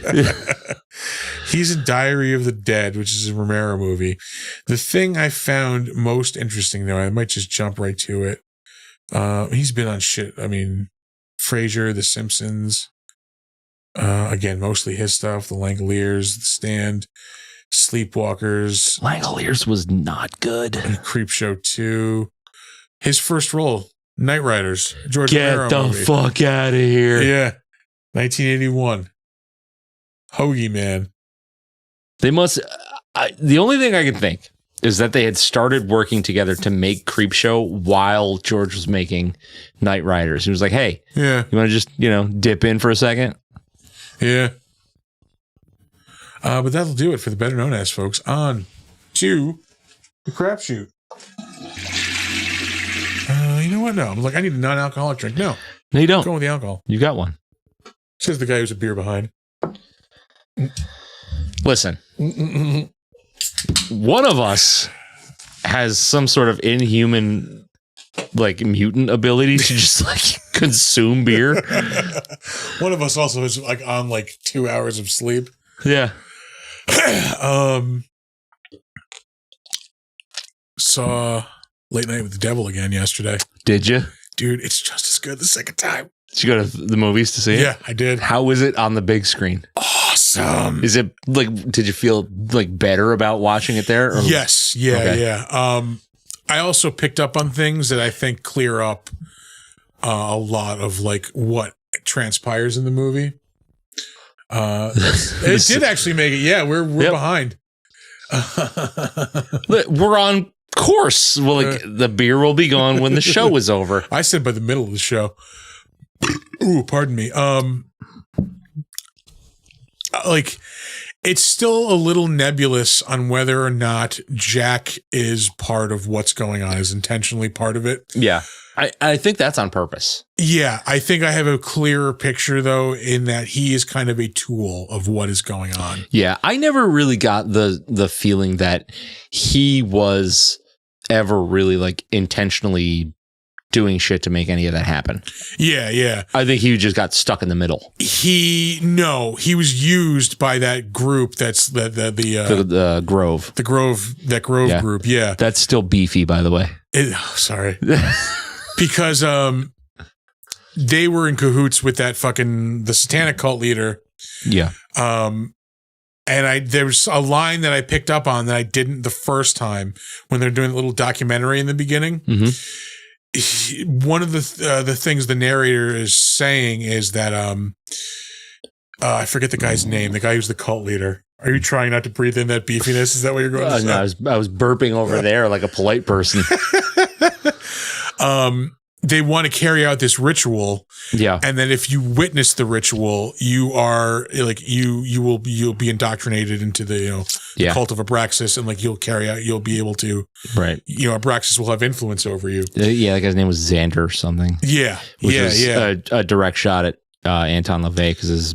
He's in Diary of the Dead, which is a Romero movie. The thing I found most interesting, though, I might just jump right to it. He's been on shit. I mean, Frasier, The Simpsons. Again, mostly his stuff. The Langoliers, The Stand, Sleepwalkers. Langoliers was not good. And Creepshow 2. His first role, Night Riders. George Get Romero the movie. fuck out of here. Yeah. 1981. Hoagie Man. They must. The only thing I can think is that they had started working together to make Creepshow while George was making Night Riders. He was like, hey, yeah, you want to just, dip in for a second? Yeah. But that'll do it for the Better Known As, folks. On to the crapshoot. You know what? No. I'm like, I need a non-alcoholic drink. No, you don't. Go with the alcohol. You got one. Says the guy who's a beer behind. Listen. One of us has some sort of inhuman, mutant ability to just, consume beer. One of us also is, on, 2 hours of sleep. Yeah. Saw Late Night with the Devil again yesterday. Did you? Dude, it's just as good the second time. Did you go to the movies to see it? Yeah, I did. How is it on the big screen? Awesome. Is it did you feel better about watching it there? Yes. Yeah. Okay. Yeah. I also picked up on things that I think clear up a lot of what transpires in the movie. It did actually make it. Yeah, we're behind. We're on course. Well, like the beer will be gone when the show is over. I said by the middle of the show. Ooh, pardon me. Like, it's still a little nebulous on whether or not Jack is part of what's going on, is intentionally part of it. Yeah. I think that's on purpose. Yeah, I think I have a clearer picture, though, in that he is kind of a tool of what is going on. Yeah, I never really got the feeling that he was ever really like intentionally doing shit to make any of that happen. Yeah. I think he just got stuck in the middle. He was used by that group. That's the Grove. The Grove, that Grove group. Yeah, that's still beefy, by the way. Sorry. Because they were in cahoots with that the satanic cult leader. Yeah. And there was a line that I picked up on that I didn't the first time when they're doing a little documentary in the beginning. Mm-hmm. One of the things the narrator is saying is that I forget the guy's name, the guy who's the cult leader. Are you trying not to breathe in that beefiness? Is that what you're going to say? No, I was burping over there like a polite person. They want to carry out this ritual. Yeah. And then if you witness the ritual, you are like, you'll be indoctrinated into the, the cult of Abraxas, and like you'll be able to, right. Abraxas will have influence over you. Yeah. That guy's name was Xander or something. Yeah. Which was a direct shot at Anton LaVey because his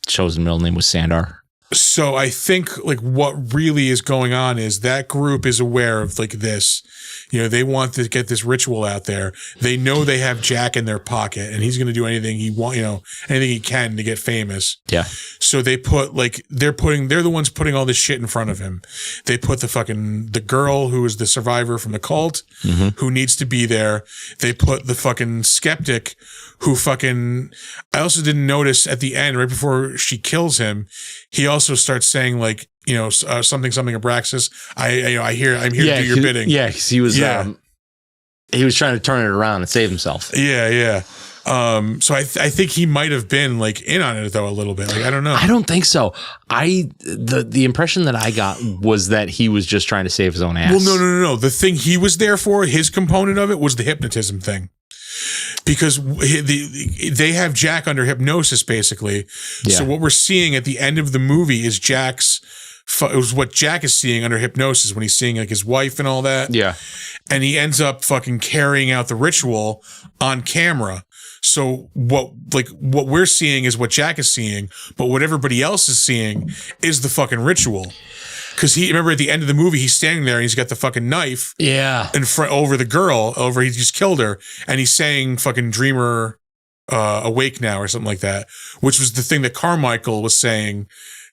chosen middle name was Sandar. So I think like what really is going on is that group is aware of like this, they want to get this ritual out there. They know they have Jack in their pocket and he's going to do anything anything he can to get famous. Yeah. So they put like, they're the ones putting all this shit in front of him. They put the girl who is the survivor from the cult who needs to be there. They put the fucking skeptic who I also didn't notice at the end, right before she kills him, he also starts saying like, something Abraxas. I'm here to do your bidding. Yeah. Cause he was trying to turn it around and save himself. Yeah. So I think he might have been like in on it though a little bit. Like, I don't know. I don't think so. The impression that I got was that he was just trying to save his own ass. Well, no. The thing he was there for, his component of it was the hypnotism thing. Because they have Jack under hypnosis, basically. Yeah. So what we're seeing at the end of the movie is what Jack is seeing under hypnosis when he's seeing like his wife and all that. Yeah. And he ends up fucking carrying out the ritual on camera. So what we're seeing is what Jack is seeing, but what everybody else is seeing is the fucking ritual. Because remember at the end of the movie, he's standing there and he's got the fucking knife. Yeah. In front over the girl, he just killed her. And he's saying fucking Dreamer awake now or something like that, which was the thing that Carmichael was saying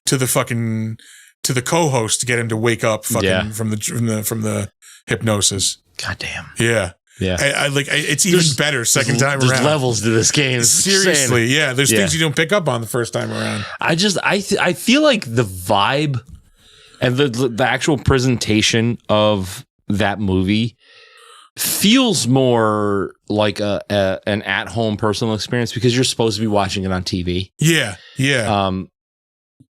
to the co-host to get him to wake up from the hypnosis. Goddamn. Yeah. Yeah. It's even better second time around. There's levels to this game. Seriously. Yeah. There's things you don't pick up on the first time around. I feel like the vibe and the actual presentation of that movie feels more like an at-home personal experience because you're supposed to be watching it on TV. Yeah.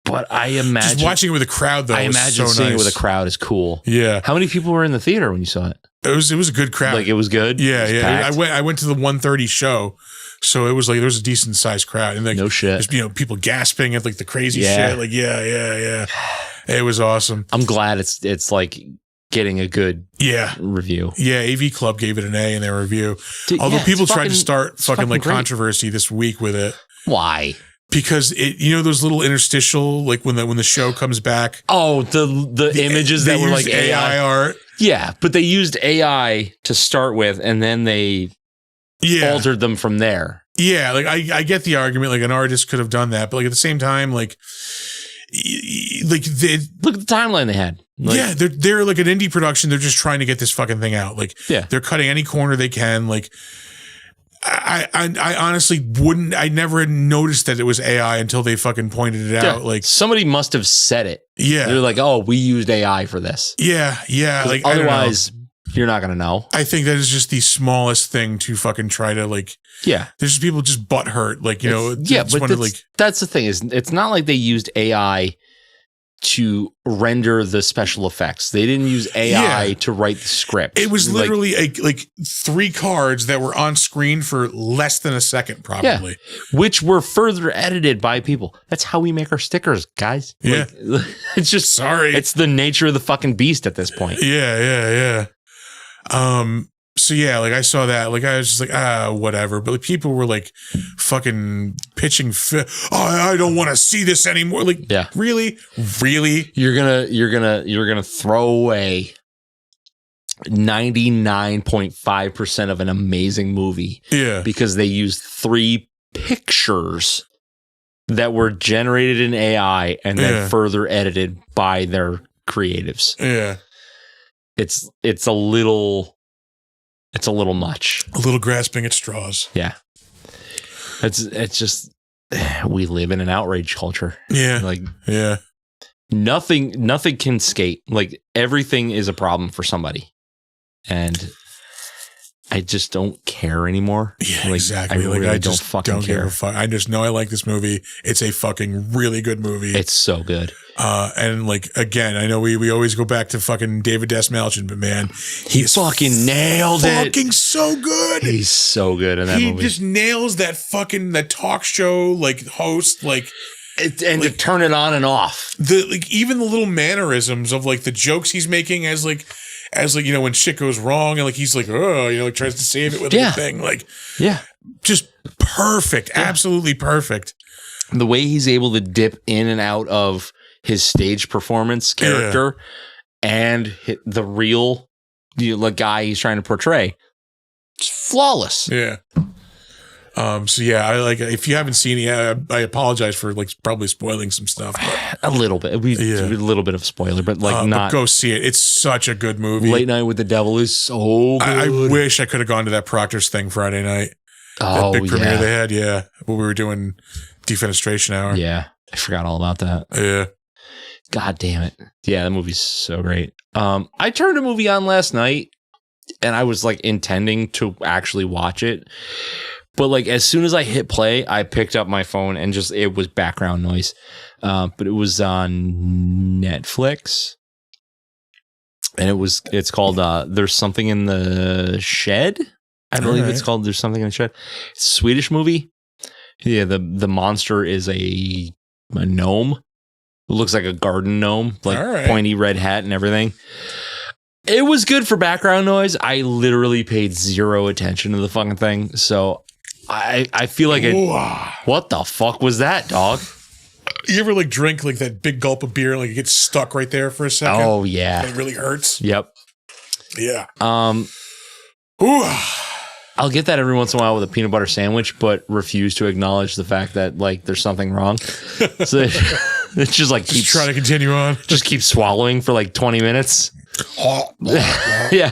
But I imagine just watching it with a crowd though. I imagine seeing it with a crowd is cool. Yeah. How many people were in the theater when you saw it? It was a good crowd. Like it was good. Yeah. I went to the 1:30 show. So it was like there was a decent sized crowd, and like no shit, people gasping at like the crazy shit. Like yeah, it was awesome. I'm glad it's like getting a good review. Yeah, AV Club gave it an A in their review. Although people tried to start fucking like controversy this week with it. Why? Because those little interstitial like when the show comes back. Oh, the images that were like AI art. Yeah, but they used AI to start with, and then they altered them from there. Yeah, like I get the argument, like an artist could have done that, but like at the same time, like look at the timeline they had. Like, they're like an indie production. They're just trying to get this fucking thing out. Like, they're cutting any corner they can. Like, I honestly wouldn't. I never had noticed that it was AI until they fucking pointed it out. Like, somebody must have said it. Yeah, they're like, oh, we used AI for this. Yeah. Like, otherwise, you're not gonna know. I think that is just the smallest thing to fucking try to like. Yeah, there's just people just butt hurt. Like, but that's the thing is, it's not like they used AI to render the special effects. They didn't use AI to write the script. It was literally like 3 cards that were on screen for less than a second, probably. Yeah, which were further edited by people. That's how we make our stickers, guys. Yeah. It's just, sorry. It's the nature of the fucking beast at this point. Yeah. So yeah, like I saw that, like I was just like, whatever. But like, people were like fucking pitching, I don't want to see this anymore. Like, really? You're gonna throw away 99.5% of an amazing movie. Yeah. Because they used 3 pictures that were generated in AI and then further edited by their creatives. Yeah. It's a little much. A little grasping at straws. Yeah. It's just, we live in an outrage culture. Yeah. Like, yeah. Nothing can skate. Like, everything is a problem for somebody. And I just don't care anymore. Yeah, like, exactly. I really don't fucking care. Give a fuck. I just know I like this movie. It's a fucking really good movie. It's so good. And like, again, I know we always go back to fucking David Desmalchian, but man, he fucking nailed it. Fucking so good. He's so good in that movie. He just nails that talk show like host, like. And to turn it on and off. Even the little mannerisms of like the jokes he's making as like, you know, when shit goes wrong and like he's like, oh, you know, like tries to save it with a thing. Like, just perfect. Yeah. Absolutely perfect. The way he's able to dip in and out of his stage performance character and hit the real guy he's trying to portray. It's flawless. Yeah. So yeah, I like, if you haven't seen it, I apologize for like probably spoiling some stuff. But, a little bit. A little bit of spoiler, but like not. But go see it. It's such a good movie. Late Night with the Devil is so good. I wish I could have gone to that Proctor's thing Friday night. That big premiere they had. Yeah. When we were doing Defenestration Hour. Yeah. I forgot all about that. Yeah. God damn it. Yeah. The movie's so great. I turned a movie on last night and I was like intending to actually watch it. But like as soon as I hit play, I picked up my phone and just it was background noise. But it was on Netflix, and it's called "There's Something in the Shed." I believe it's called "There's Something in the Shed." It's a Swedish movie. Yeah, the monster is a gnome. It looks like a garden gnome, like pointy red hat and everything. It was good for background noise. I literally paid zero attention to the fucking thing, so. I feel like what the fuck was that, dog? You ever like drink like that big gulp of beer and like it gets stuck right there for a second? Oh yeah. And it really hurts. Yep. Yeah. I'll get that every once in a while with a peanut butter sandwich, but refuse to acknowledge the fact that like there's something wrong. So it's just like keeps trying to continue on. Just keep swallowing for like 20 minutes. Yeah.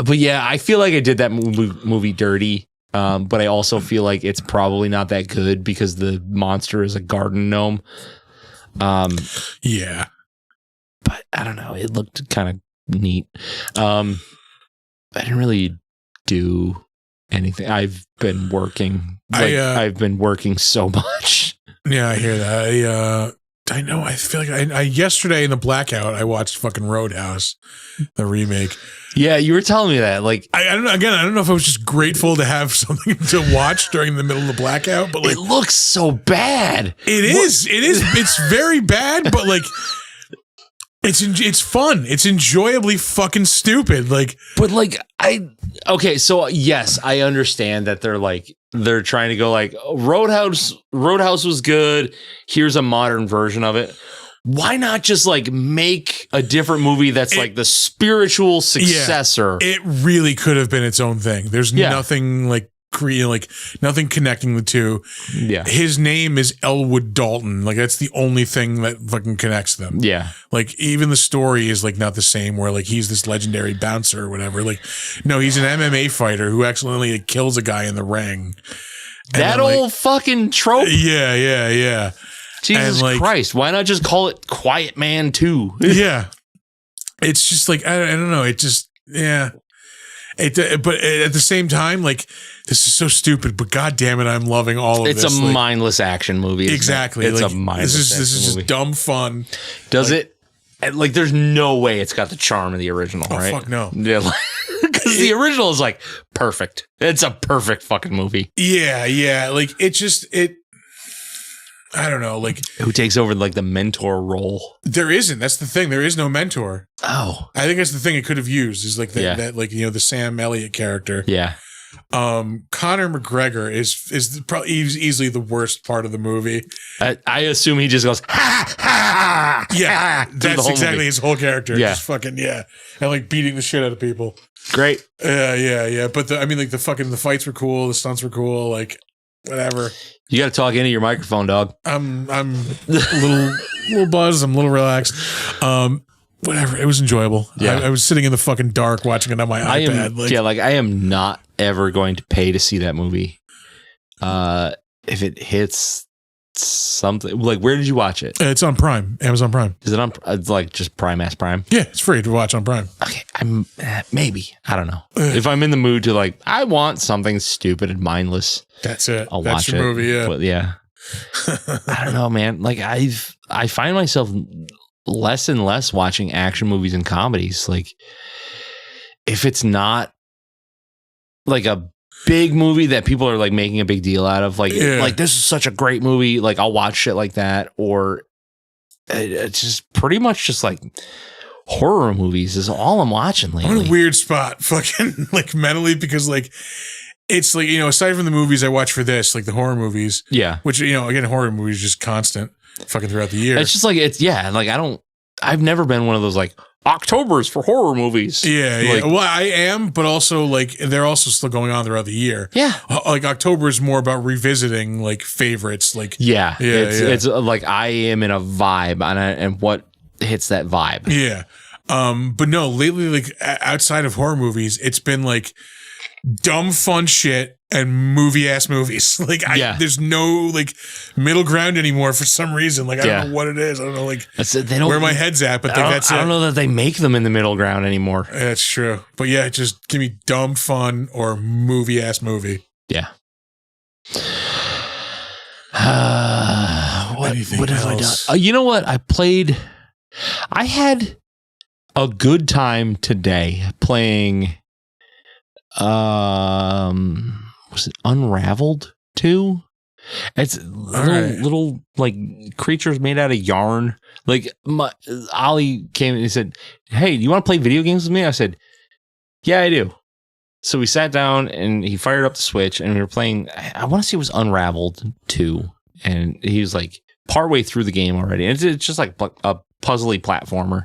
But yeah, I feel like I did that movie dirty. But I also feel like it's probably not that good because the monster is a garden gnome. Yeah. But I don't know. It looked kind of neat. I didn't really do anything. I've been working. I've been working so much. Yeah, I hear that. I know. I feel like I yesterday in the blackout, I watched fucking Roadhouse, the remake. Yeah, you were telling me that. Like, I don't know. Again, I don't know if I was just grateful to have something to watch during the middle of the blackout, but like, it looks so bad. It is. It's very bad, but like, it's fun. It's enjoyably fucking stupid. Like, but like, okay. So yes, I understand that they're trying to go like Roadhouse was good. Here's a modern version of it. Why not just like make a different movie that's like the spiritual successor? Yeah, it really could have been its own thing. There's nothing like nothing connecting the two. Yeah. His name is Elwood Dalton. Like that's the only thing that fucking connects them. Yeah. Like even the story is like not the same where like he's this legendary bouncer or whatever. Like no, he's an MMA fighter who accidentally kills a guy in the ring. That old fucking trope. Yeah. Jesus Christ. Why not just call it Quiet Man 2? Yeah. It's just like, I don't know. It just, yeah. But at the same time, like, this is so stupid, but God damn it, I'm loving all of this. It's a like, mindless action movie. Exactly. It's like, a mindless This is movie. just dumb fun. Does it? Like, there's no way it's got the charm of the original, right? Fuck no. Yeah, because the original is like perfect. It's a perfect fucking movie. Yeah. Like, I don't know. Like, who takes over like the mentor role? There isn't. That's the thing. There is no mentor. Oh, I think that's the thing it could have used is like that like, you know, the Sam Elliott character. Yeah. Conor McGregor is probably easily the worst part of the movie. I assume he just goes ha ha. Yeah, that's exactly movie. His whole character. Yeah. Just fucking and like beating the shit out of people. Great. Yeah. But the fights were cool. The stunts were cool. Like, whatever. You got to talk into your microphone, dog. I'm a little buzzed. I'm a little relaxed. Whatever. It was enjoyable. Yeah. I was sitting in the fucking dark watching it on my iPad. I am not ever going to pay to see that movie. If it hits something like, where did you watch it? It's on Prime, Amazon Prime. Is it on? It's like just Prime. Yeah, it's free to watch on Prime. Okay, I'm maybe I don't know if I'm in the mood to like. I want something stupid and mindless. That's it. I'll That's watch your it. movie. Yeah, but yeah. I don't know, man. Like I find myself less and less watching action movies and comedies. Like, if it's not like a big movie that people are like making a big deal out of, like this is such a great movie, like I'll watch shit like that. Or it's just pretty much just like horror movies is all I'm watching lately. I'm in a weird spot, fucking like mentally, because like it's like, you know, aside from the movies I watch for this, like the horror movies, which, you know, again, horror movies just constant fucking throughout the year. It's just like like I've never been one of those like October's for horror movies. Yeah. Like, well, I am, but also like they're also still going on throughout the year. Yeah. Like October is more about revisiting like favorites. Like it's like I am in a vibe and what hits that vibe. Yeah. But no, lately, like outside of horror movies, it's been like dumb fun shit and movie ass movies. Like there's no like middle ground anymore for some reason. Like I don't know what it is. I don't know like where my head's at, but that's it. I don't know that they make them in the middle ground anymore. That's true. But yeah, just give me dumb fun or movie ass movie. Yeah. What have I done? You know what? I had a good time today playing was it Unraveled 2? It's little like creatures made out of yarn. Like Ollie came and he said, "Hey, do you want to play video games with me?" I said, "Yeah, I do." So we sat down and he fired up the Switch and we were playing. I want to say it was Unraveled 2, and he was like partway through the game already. And it's just like a puzzly platformer.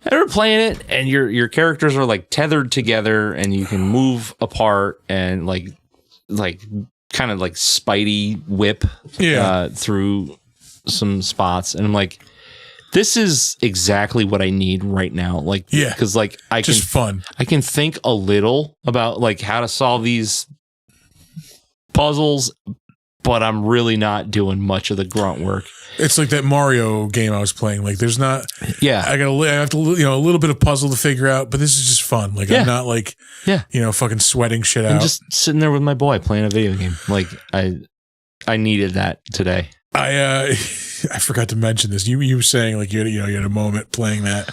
And we're playing it, and your characters are like tethered together, and you can move apart and like kind of like Spidey whip through some spots. And I'm like, this is exactly what I need right now. Like, because like I can think a little about like how to solve these puzzles, but I'm really not doing much of the grunt work. It's like that Mario game I was playing. Like, there's not. Yeah, I have to, you know, a little bit of puzzle to figure out, but this is just fun. Like, I'm not like, you know, fucking sweating shit out. I'm just sitting there with my boy playing a video game. Like, I needed that today. I forgot to mention this. You were saying like you had a moment playing that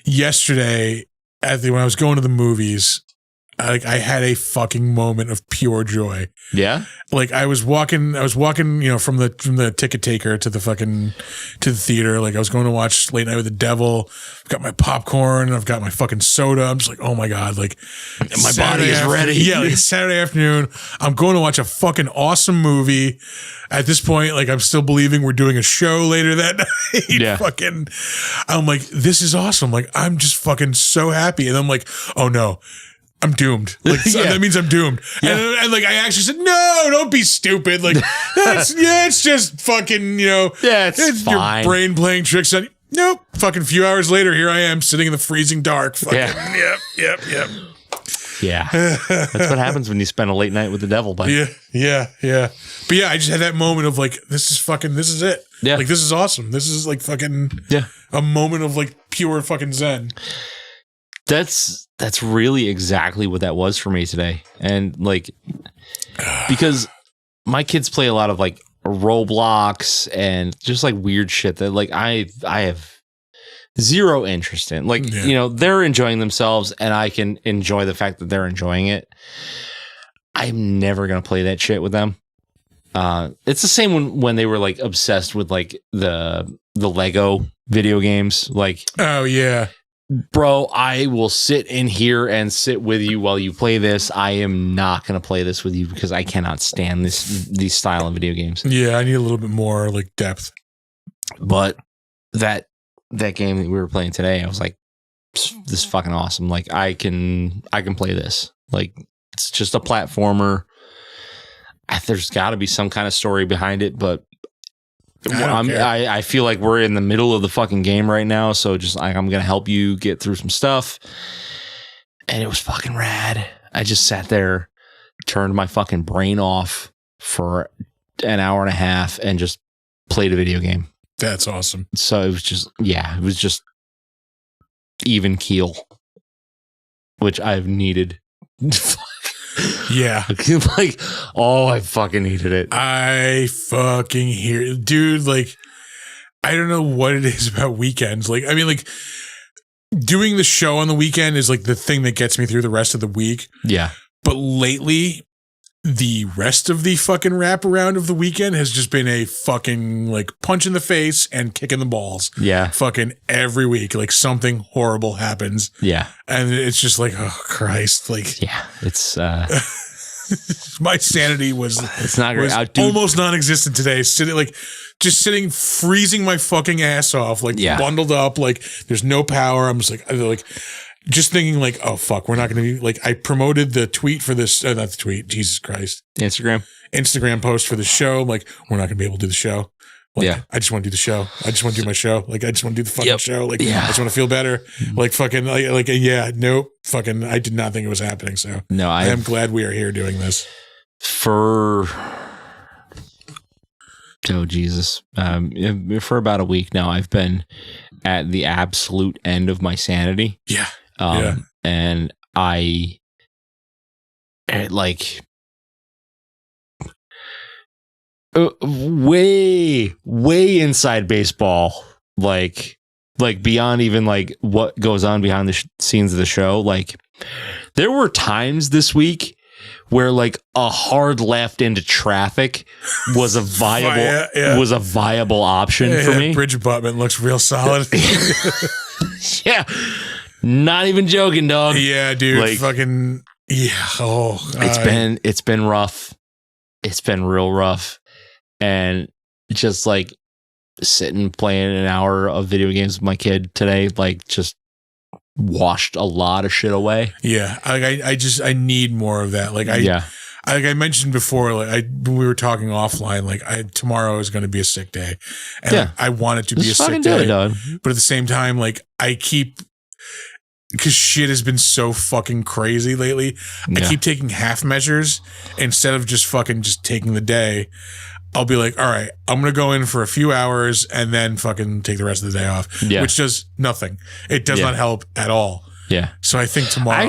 yesterday when I was going to the movies. I had a fucking moment of pure joy. Yeah. Like I was walking, you know, from the ticket taker to the theater. Like I was going to watch Late Night with the Devil. I've got my popcorn. I've got my fucking soda. I'm just like, oh my God. Like my body is ready. Yeah. Like it's Saturday afternoon. I'm going to watch a fucking awesome movie. At this point, like I'm still believing we're doing a show later that night. Yeah. Fucking, I'm like, this is awesome. Like I'm just fucking so happy. And I'm like, oh no. I'm doomed. Like that means I'm doomed. Yeah. And like I actually said, no, don't be stupid. Like it's just fucking, you know, it's fine. Your brain playing tricks on you. Nope. Fucking few hours later, here I am sitting in the freezing dark. Fucking, yep. Yeah. That's what happens when you spend a late night with the devil, buddy. Yeah. But yeah, I just had that moment of like, this is it. Yeah. Like this is awesome. This is like fucking a moment of like pure fucking zen. That's really exactly what that was for me today. And like, because my kids play a lot of like Roblox and just like weird shit that like I have zero interest in. Like, you know, they're enjoying themselves and I can enjoy the fact that they're enjoying it. I'm never going to play that shit with them. It's the same when they were like obsessed with like the Lego video games. Like, oh yeah, bro, I will sit in here and sit with you while you play this. I am not going to play this with you because I cannot stand these style of video games. Yeah, I need a little bit more like depth. But that game that we were playing today, I was like, this is fucking awesome. Like I can play this. Like it's just a platformer. There's got to be some kind of story behind it, but I feel like we're in the middle of the fucking game right now. So just like, I'm going to help you get through some stuff. And it was fucking rad. I just sat there, turned my fucking brain off for an hour and a half and just played a video game. That's awesome. So it was just even keel, which I've needed. Yeah. Like, oh, I fucking needed it. I fucking hear it. Dude, like, I don't know what it is about weekends. Like, I mean, like, doing the show on the weekend is like the thing that gets me through the rest of the week. Yeah. But lately, the rest of the fucking wraparound of the weekend has just been a fucking like punch in the face and kick in the balls. Yeah. Fucking every week, like something horrible happens. Yeah. And it's just like, oh Christ. Like, yeah, it's, my sanity was not great. Almost non-existent today. Sitting, freezing my fucking ass off, like bundled up, like there's no power. I'm just like, just thinking like, oh fuck, we're not going to be like, I promoted the tweet for this, not the tweet, Jesus Christ. Instagram post for the show. Like, we're not going to be able to do the show. Like, I just want to do the show. I just want to do my show. Like, I just want to do the fucking show. Like, I just want to feel better. Like, fucking, nope. Fucking, I did not think it was happening. So, no, I am glad we are here doing this. For Jesus. For about a week now, I've been at the absolute end of my sanity. Yeah. And I like way inside baseball, like beyond even like what goes on behind the scenes of the show. Like there were times this week where like a hard left into traffic was a viable option for me. Bridge abutment looks real solid. Yeah. Not even joking, dog. Yeah, dude. Like, fucking oh, it's been rough. It's been real rough. And just like sitting playing an hour of video games with my kid today, like just washed a lot of shit away. Yeah. I need more of that. Like I mentioned before, like when we were talking offline, like tomorrow is going to be a sick day, and I want it to be a sick day. But at the same time, like because shit has been so fucking crazy lately. I keep taking half measures instead of just taking the day. I'll be like, all right, I'm going to go in for a few hours and then fucking take the rest of the day off, which does nothing. It does not help at all. Yeah. So I think tomorrow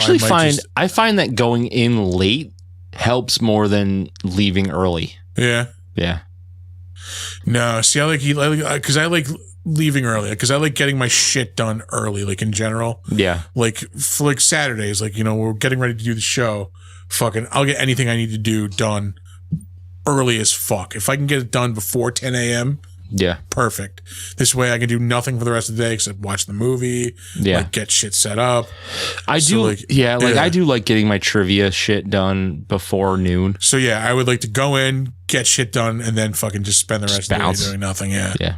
I find that going in late helps more than leaving early. Yeah. Yeah. No, see, I like leaving early because I like getting my shit done early, like in general. Yeah. Like for like Saturdays, like, you know, we're getting ready to do the show. Fucking, I'll get anything I need to do done early as fuck. If I can get it done before 10 a.m., perfect. This way I can do nothing for the rest of the day except watch the movie, like get shit set up. I do like getting my trivia shit done before noon. So yeah, I would like to go in, get shit done, and then fucking just spend the rest of the day doing nothing. Yeah. Yeah.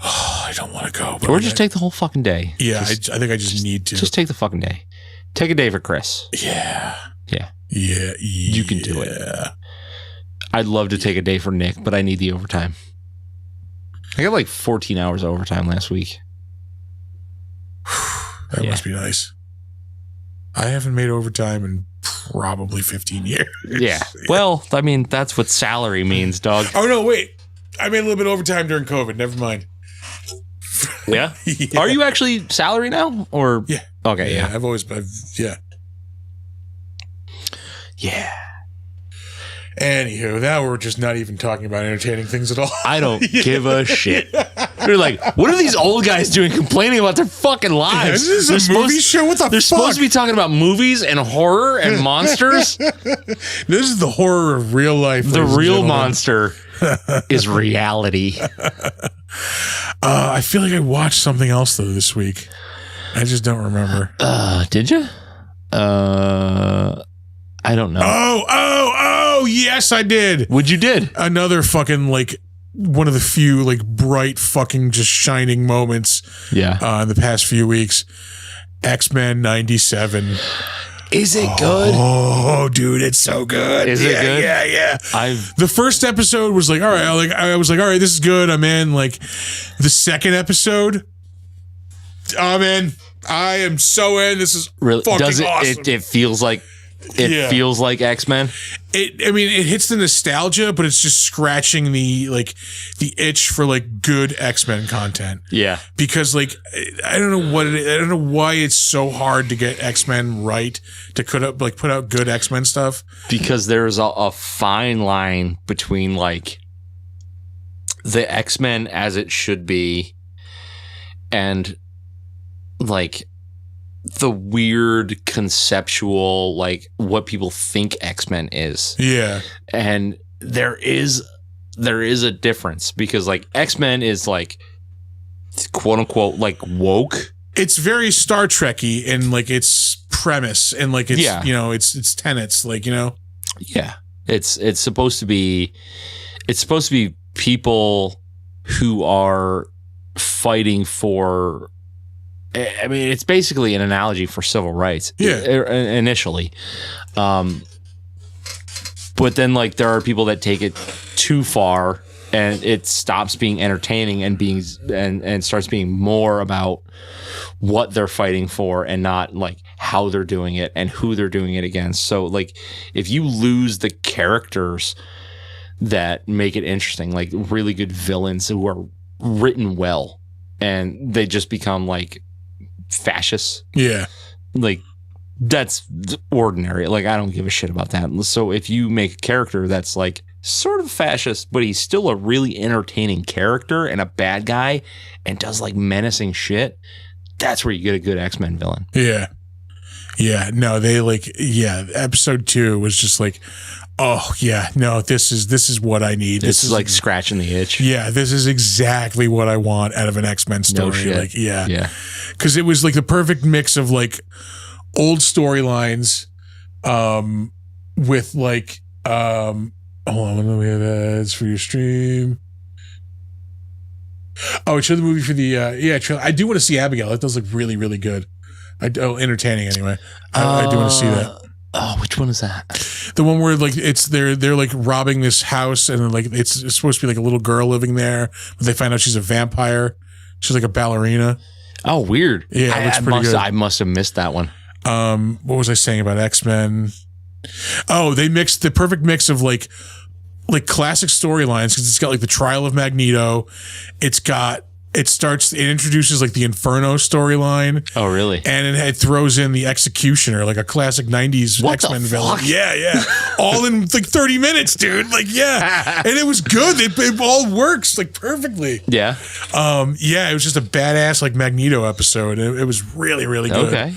Oh, I don't want to go. Or just take the whole fucking day. Yeah, I think I just need to. Just take the fucking day. Take a day for Chris. Yeah. Yeah. Yeah. You can do it. I'd love to take a day for Nick, but I need the overtime. I got like 14 hours of overtime last week. That must be nice. I haven't made overtime in probably 15 years. Yeah. Well, I mean, that's what salary means, dog. Oh, no, wait. I made a little bit of overtime during COVID. Never mind. Yeah? Are you actually salary now? Or Yeah. Okay, yeah. I've always been. Yeah. Yeah. Anywho, now we're just not even talking about entertaining things at all. I don't give a shit. They're like, what are these old guys doing complaining about their fucking lives? Is this a movie show? What the fuck? They're supposed to be talking about movies and horror and monsters. This is the horror of real life. The real monster is reality. I feel like I watched something else though this week. I just don't remember. Did you? I don't know. Oh, yes, I did. What'd you did? Another fucking, like, one of the few, like, bright fucking just shining moments in the past few weeks. X-Men 97. Is it good? Oh, dude, it's so good. Is it good? Yeah. The first episode was like, all right, I was like, all right, this is good. I'm in. Like, the second episode, I'm in. I am so in. This is really fucking awesome. It feels like feels like X-Men. It hits the nostalgia, but it's just scratching the itch for like good X-Men content. Yeah. Because like I don't know what it is. I don't know why it's so hard to get X-Men right, to put out good X-Men stuff. Because there's a fine line between like the X-Men as it should be and like the weird conceptual, like what people think X-Men is. Yeah. And there is a difference because like X-Men is like quote unquote like woke. It's very Star Trek-y in like its premise and like its its tenets, like, you know. Yeah. It's supposed to be people who are fighting for, I mean, it's basically an analogy for civil rights. Yeah. Initially. But then like there are people that take it too far and it stops being entertaining and starts being more about what they're fighting for and not like how they're doing it and who they're doing it against. So like if you lose the characters that make it interesting, like really good villains who are written well and they just become like fascists. Yeah. Like that's ordinary. Like I don't give a shit about that. So if you make a character that's like sort of fascist, but he's still a really entertaining character and a bad guy and does like menacing shit, that's where you get a good X-Men villain. Yeah. Yeah. No, episode 2 was just like, oh yeah, no, this is what I need. This is like scratching the itch. Yeah, this is exactly what I want out of an X-Men story. No shit. Like, yeah. Because it was like the perfect mix of like old storylines, with like, hold on, we have ads for your stream. Oh, it showed the movie for the I do want to see Abigail. That does look really, really good. Entertaining anyway. I do want to see that. Oh, which one is that? The one where like they're like robbing this house and then like it's supposed to be like a little girl living there, but they find out she's a vampire. She's like a ballerina. Oh, weird. Yeah, it looks pretty good. I must have missed that one. What was I saying about X-Men? Oh, they mixed the perfect mix of like classic storylines because it's got like the trial of Magneto. It introduces like the Inferno storyline. Oh, really? And it throws in the Executioner, like a classic 90s X-Men villain. Yeah. All in like 30 minutes, dude. Like, yeah. And it was good. It all works like perfectly. Yeah. It was just a badass like Magneto episode. It was really, really good. Okay.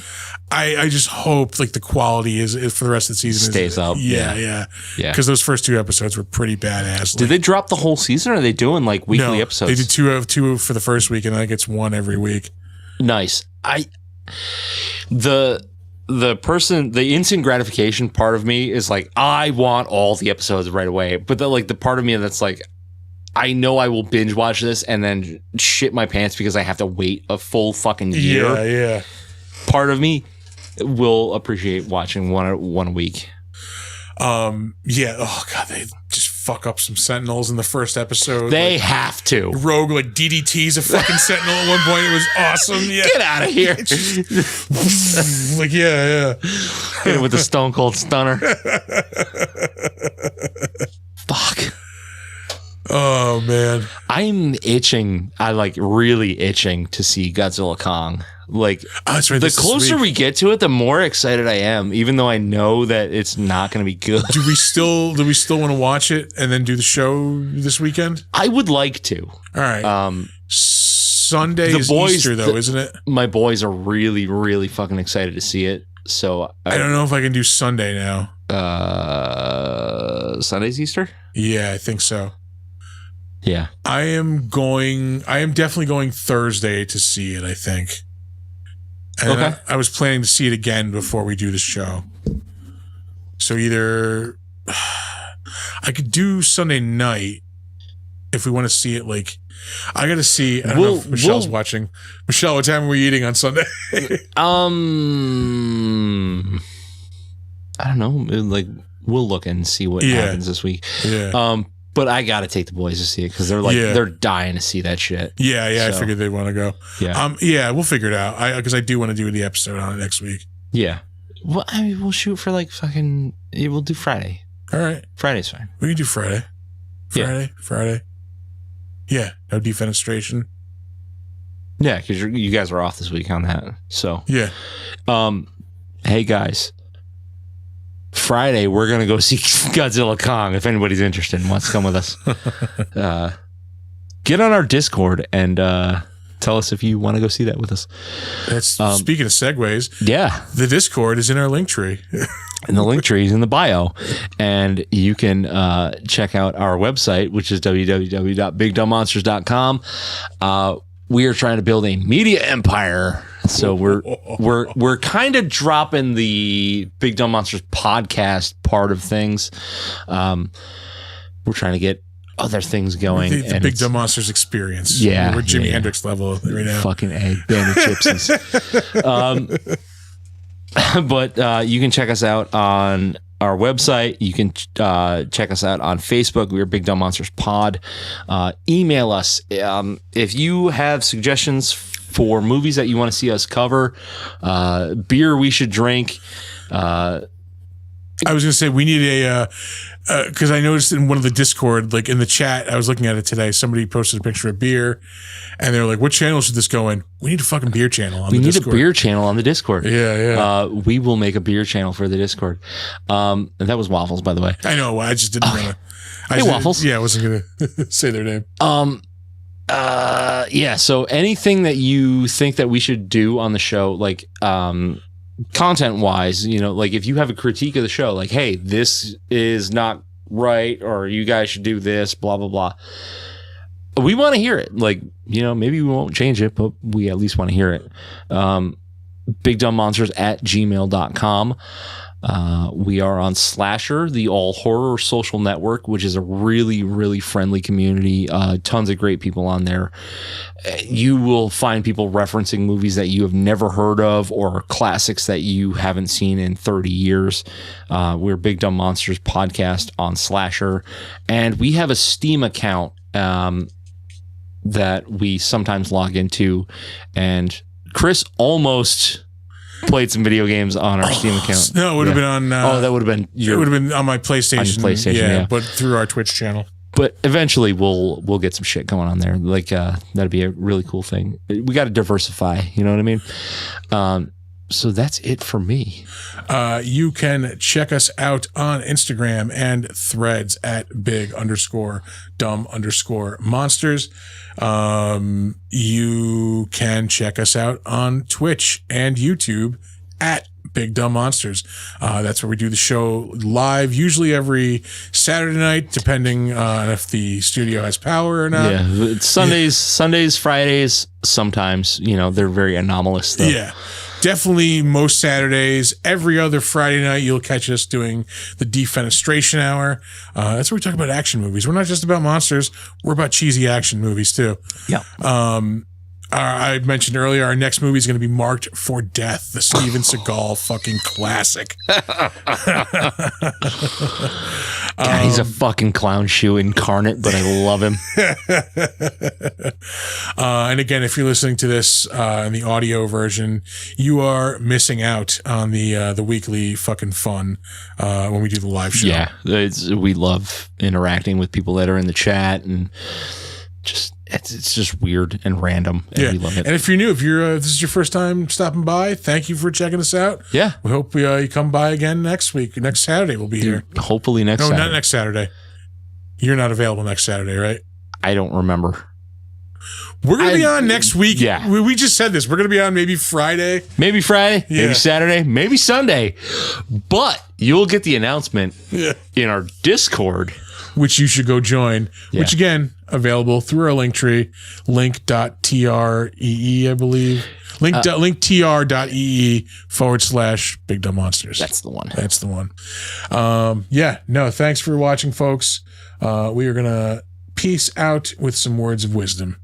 I just hope like the quality is for the rest of the season stays up. Yeah. Because those first 2 episodes were pretty badass. Did they drop the whole season? Or are they doing like weekly episodes? They did two for the first week, and I think it's 1 every week. Nice. The instant gratification part of me is like I want all the episodes right away, but the part of me that's like I know I will binge watch this and then shit my pants because I have to wait a full fucking year. Yeah. Part of me will appreciate watching one a week. Oh god, they just fuck up some Sentinels in the first episode. They have to. Rogue like DDT's a fucking Sentinel at one point. It was awesome. Yeah. Get out of here. Like yeah. Hit it with the Stone Cold Stunner. Fuck. Oh man, I'm itching. I like really itching to see Godzilla Kong. Like that's right, the closer we get to it, the more excited I am, even though I know that it's not going to be good. Do we still want to watch it and then do the show this weekend? I would like to. All right. Sunday is Easter though, isn't it? My boys are really, really fucking excited to see it. So I don't know if I can do Sunday now. Sunday's Easter? Yeah, I think so. Yeah. I am definitely going Thursday to see it, I think. And okay. I was planning to see it again before we do the show. So either I could do Sunday night if we want to see it. Like, I got to see. I don't know if Michelle's watching. Michelle, what time are we eating on Sunday? I don't know. Like, we'll look and see what happens this week. Yeah. But I got to take the boys to see it because they're like they're dying to see that shit. Yeah, so. I figured they'd want to go. Yeah, we'll figure it out. Because I do want to do the episode on it next week. Yeah. Well, I mean, we'll shoot for like fucking. We'll do Friday. All right. Friday's fine. We can do Friday. Friday. Yeah, no defenestration. Yeah, because you guys are off this week on that. So yeah. Hey guys. Friday, we're going to go see Godzilla Kong if anybody's interested and wants to come with us. Get on our Discord and tell us if you want to go see that with us. Speaking of segues, the Discord is in our link tree. And the link tree is in the bio. And you can check out our website, which is www.bigdumbmonsters.com. We are trying to build a media empire. So we're kind of dropping the Big Dumb Monsters podcast part of things. We're trying to get other things going. The Big Dumb Monsters experience. Yeah. We're Jimi Hendrix level right now. Fucking A. Band of Gypsies. But you can check us out on our website. You can check us out on Facebook. We're Big Dumb Monsters Pod. Email us if you have suggestions for movies that you want to see us cover, beer we should drink. I was going to say we need because I noticed in one of the Discord, like in the chat, I was looking at it today, somebody posted a picture of beer and they were like, what channel should this go in? We need a fucking beer channel on the Discord. We need a beer channel on the Discord. Yeah. We will make a beer channel for the Discord. And that was Waffles, by the way. I know. I just didn't want to. Hey, Waffles. Yeah, I wasn't going to say their name. So anything that you think that we should do on the show, like content wise, like if you have a critique of the show, like, hey, this is not right, or you guys should do this, blah blah blah, we want to hear it. Like, maybe we won't change it, but we at least want to hear it. bigdumbmonsters@gmail.com. We are on Slasher, the all horror social network, which is a really, really friendly community. Tons of great people on there. You will find people referencing movies that you have never heard of or classics that you haven't seen in 30 years. We're Big Dumb Monsters podcast on Slasher. And we have a Steam account that we sometimes log into. And Chris almost played some video games on our Steam account. No, it would have been on. That would have been. It would have been on my PlayStation. On your PlayStation, yeah, but through our Twitch channel. But eventually, we'll get some shit going on there. Like that'd be a really cool thing. We got to diversify. You know what I mean? So that's it for me. You can check us out on Instagram and Threads at big_dumb_monsters. You can check us out on Twitch and YouTube at Big Dumb Monsters. That's where we do the show live, usually every Saturday night, depending on if the studio has power or not. Yeah, it's Sundays, Fridays, sometimes, they're very anomalous though. Yeah. Definitely most Saturdays. Every other Friday night, you'll catch us doing the Defenestration Hour. That's where we talk about action movies. We're not just about monsters. We're about cheesy action movies, too. Yeah. I mentioned earlier, our next movie is going to be Marked for Death, the Steven Seagal fucking classic. God, he's a fucking clown shoe incarnate, but I love him. And again, if you're listening to this in the audio version, you are missing out on the weekly fucking fun when we do the live show. Yeah, we love interacting with people that are in the chat, and it's just weird and random. And we love it. And if you're new, if this is your first time stopping by, thank you for checking us out. Yeah, we hope you come by again next week. Next Saturday we'll be here. Hopefully next. No, Saturday. not next Saturday. You're not available next Saturday, right? I don't remember. We're going to be on next week. Yeah. We just said this. We're going to be on maybe Friday. Maybe Saturday, maybe Sunday. But you'll get the announcement in our Discord. Which you should go join. Yeah. Which, again, available through our link tree. Link.tree, I believe. linktr.ee/Big Dumb Monsters. That's the one. That's the one. Thanks for watching, folks. We are going to peace out with some words of wisdom.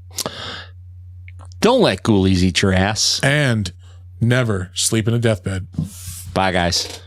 Don't let ghoulies eat your ass. And never sleep in a deathbed. Bye, guys.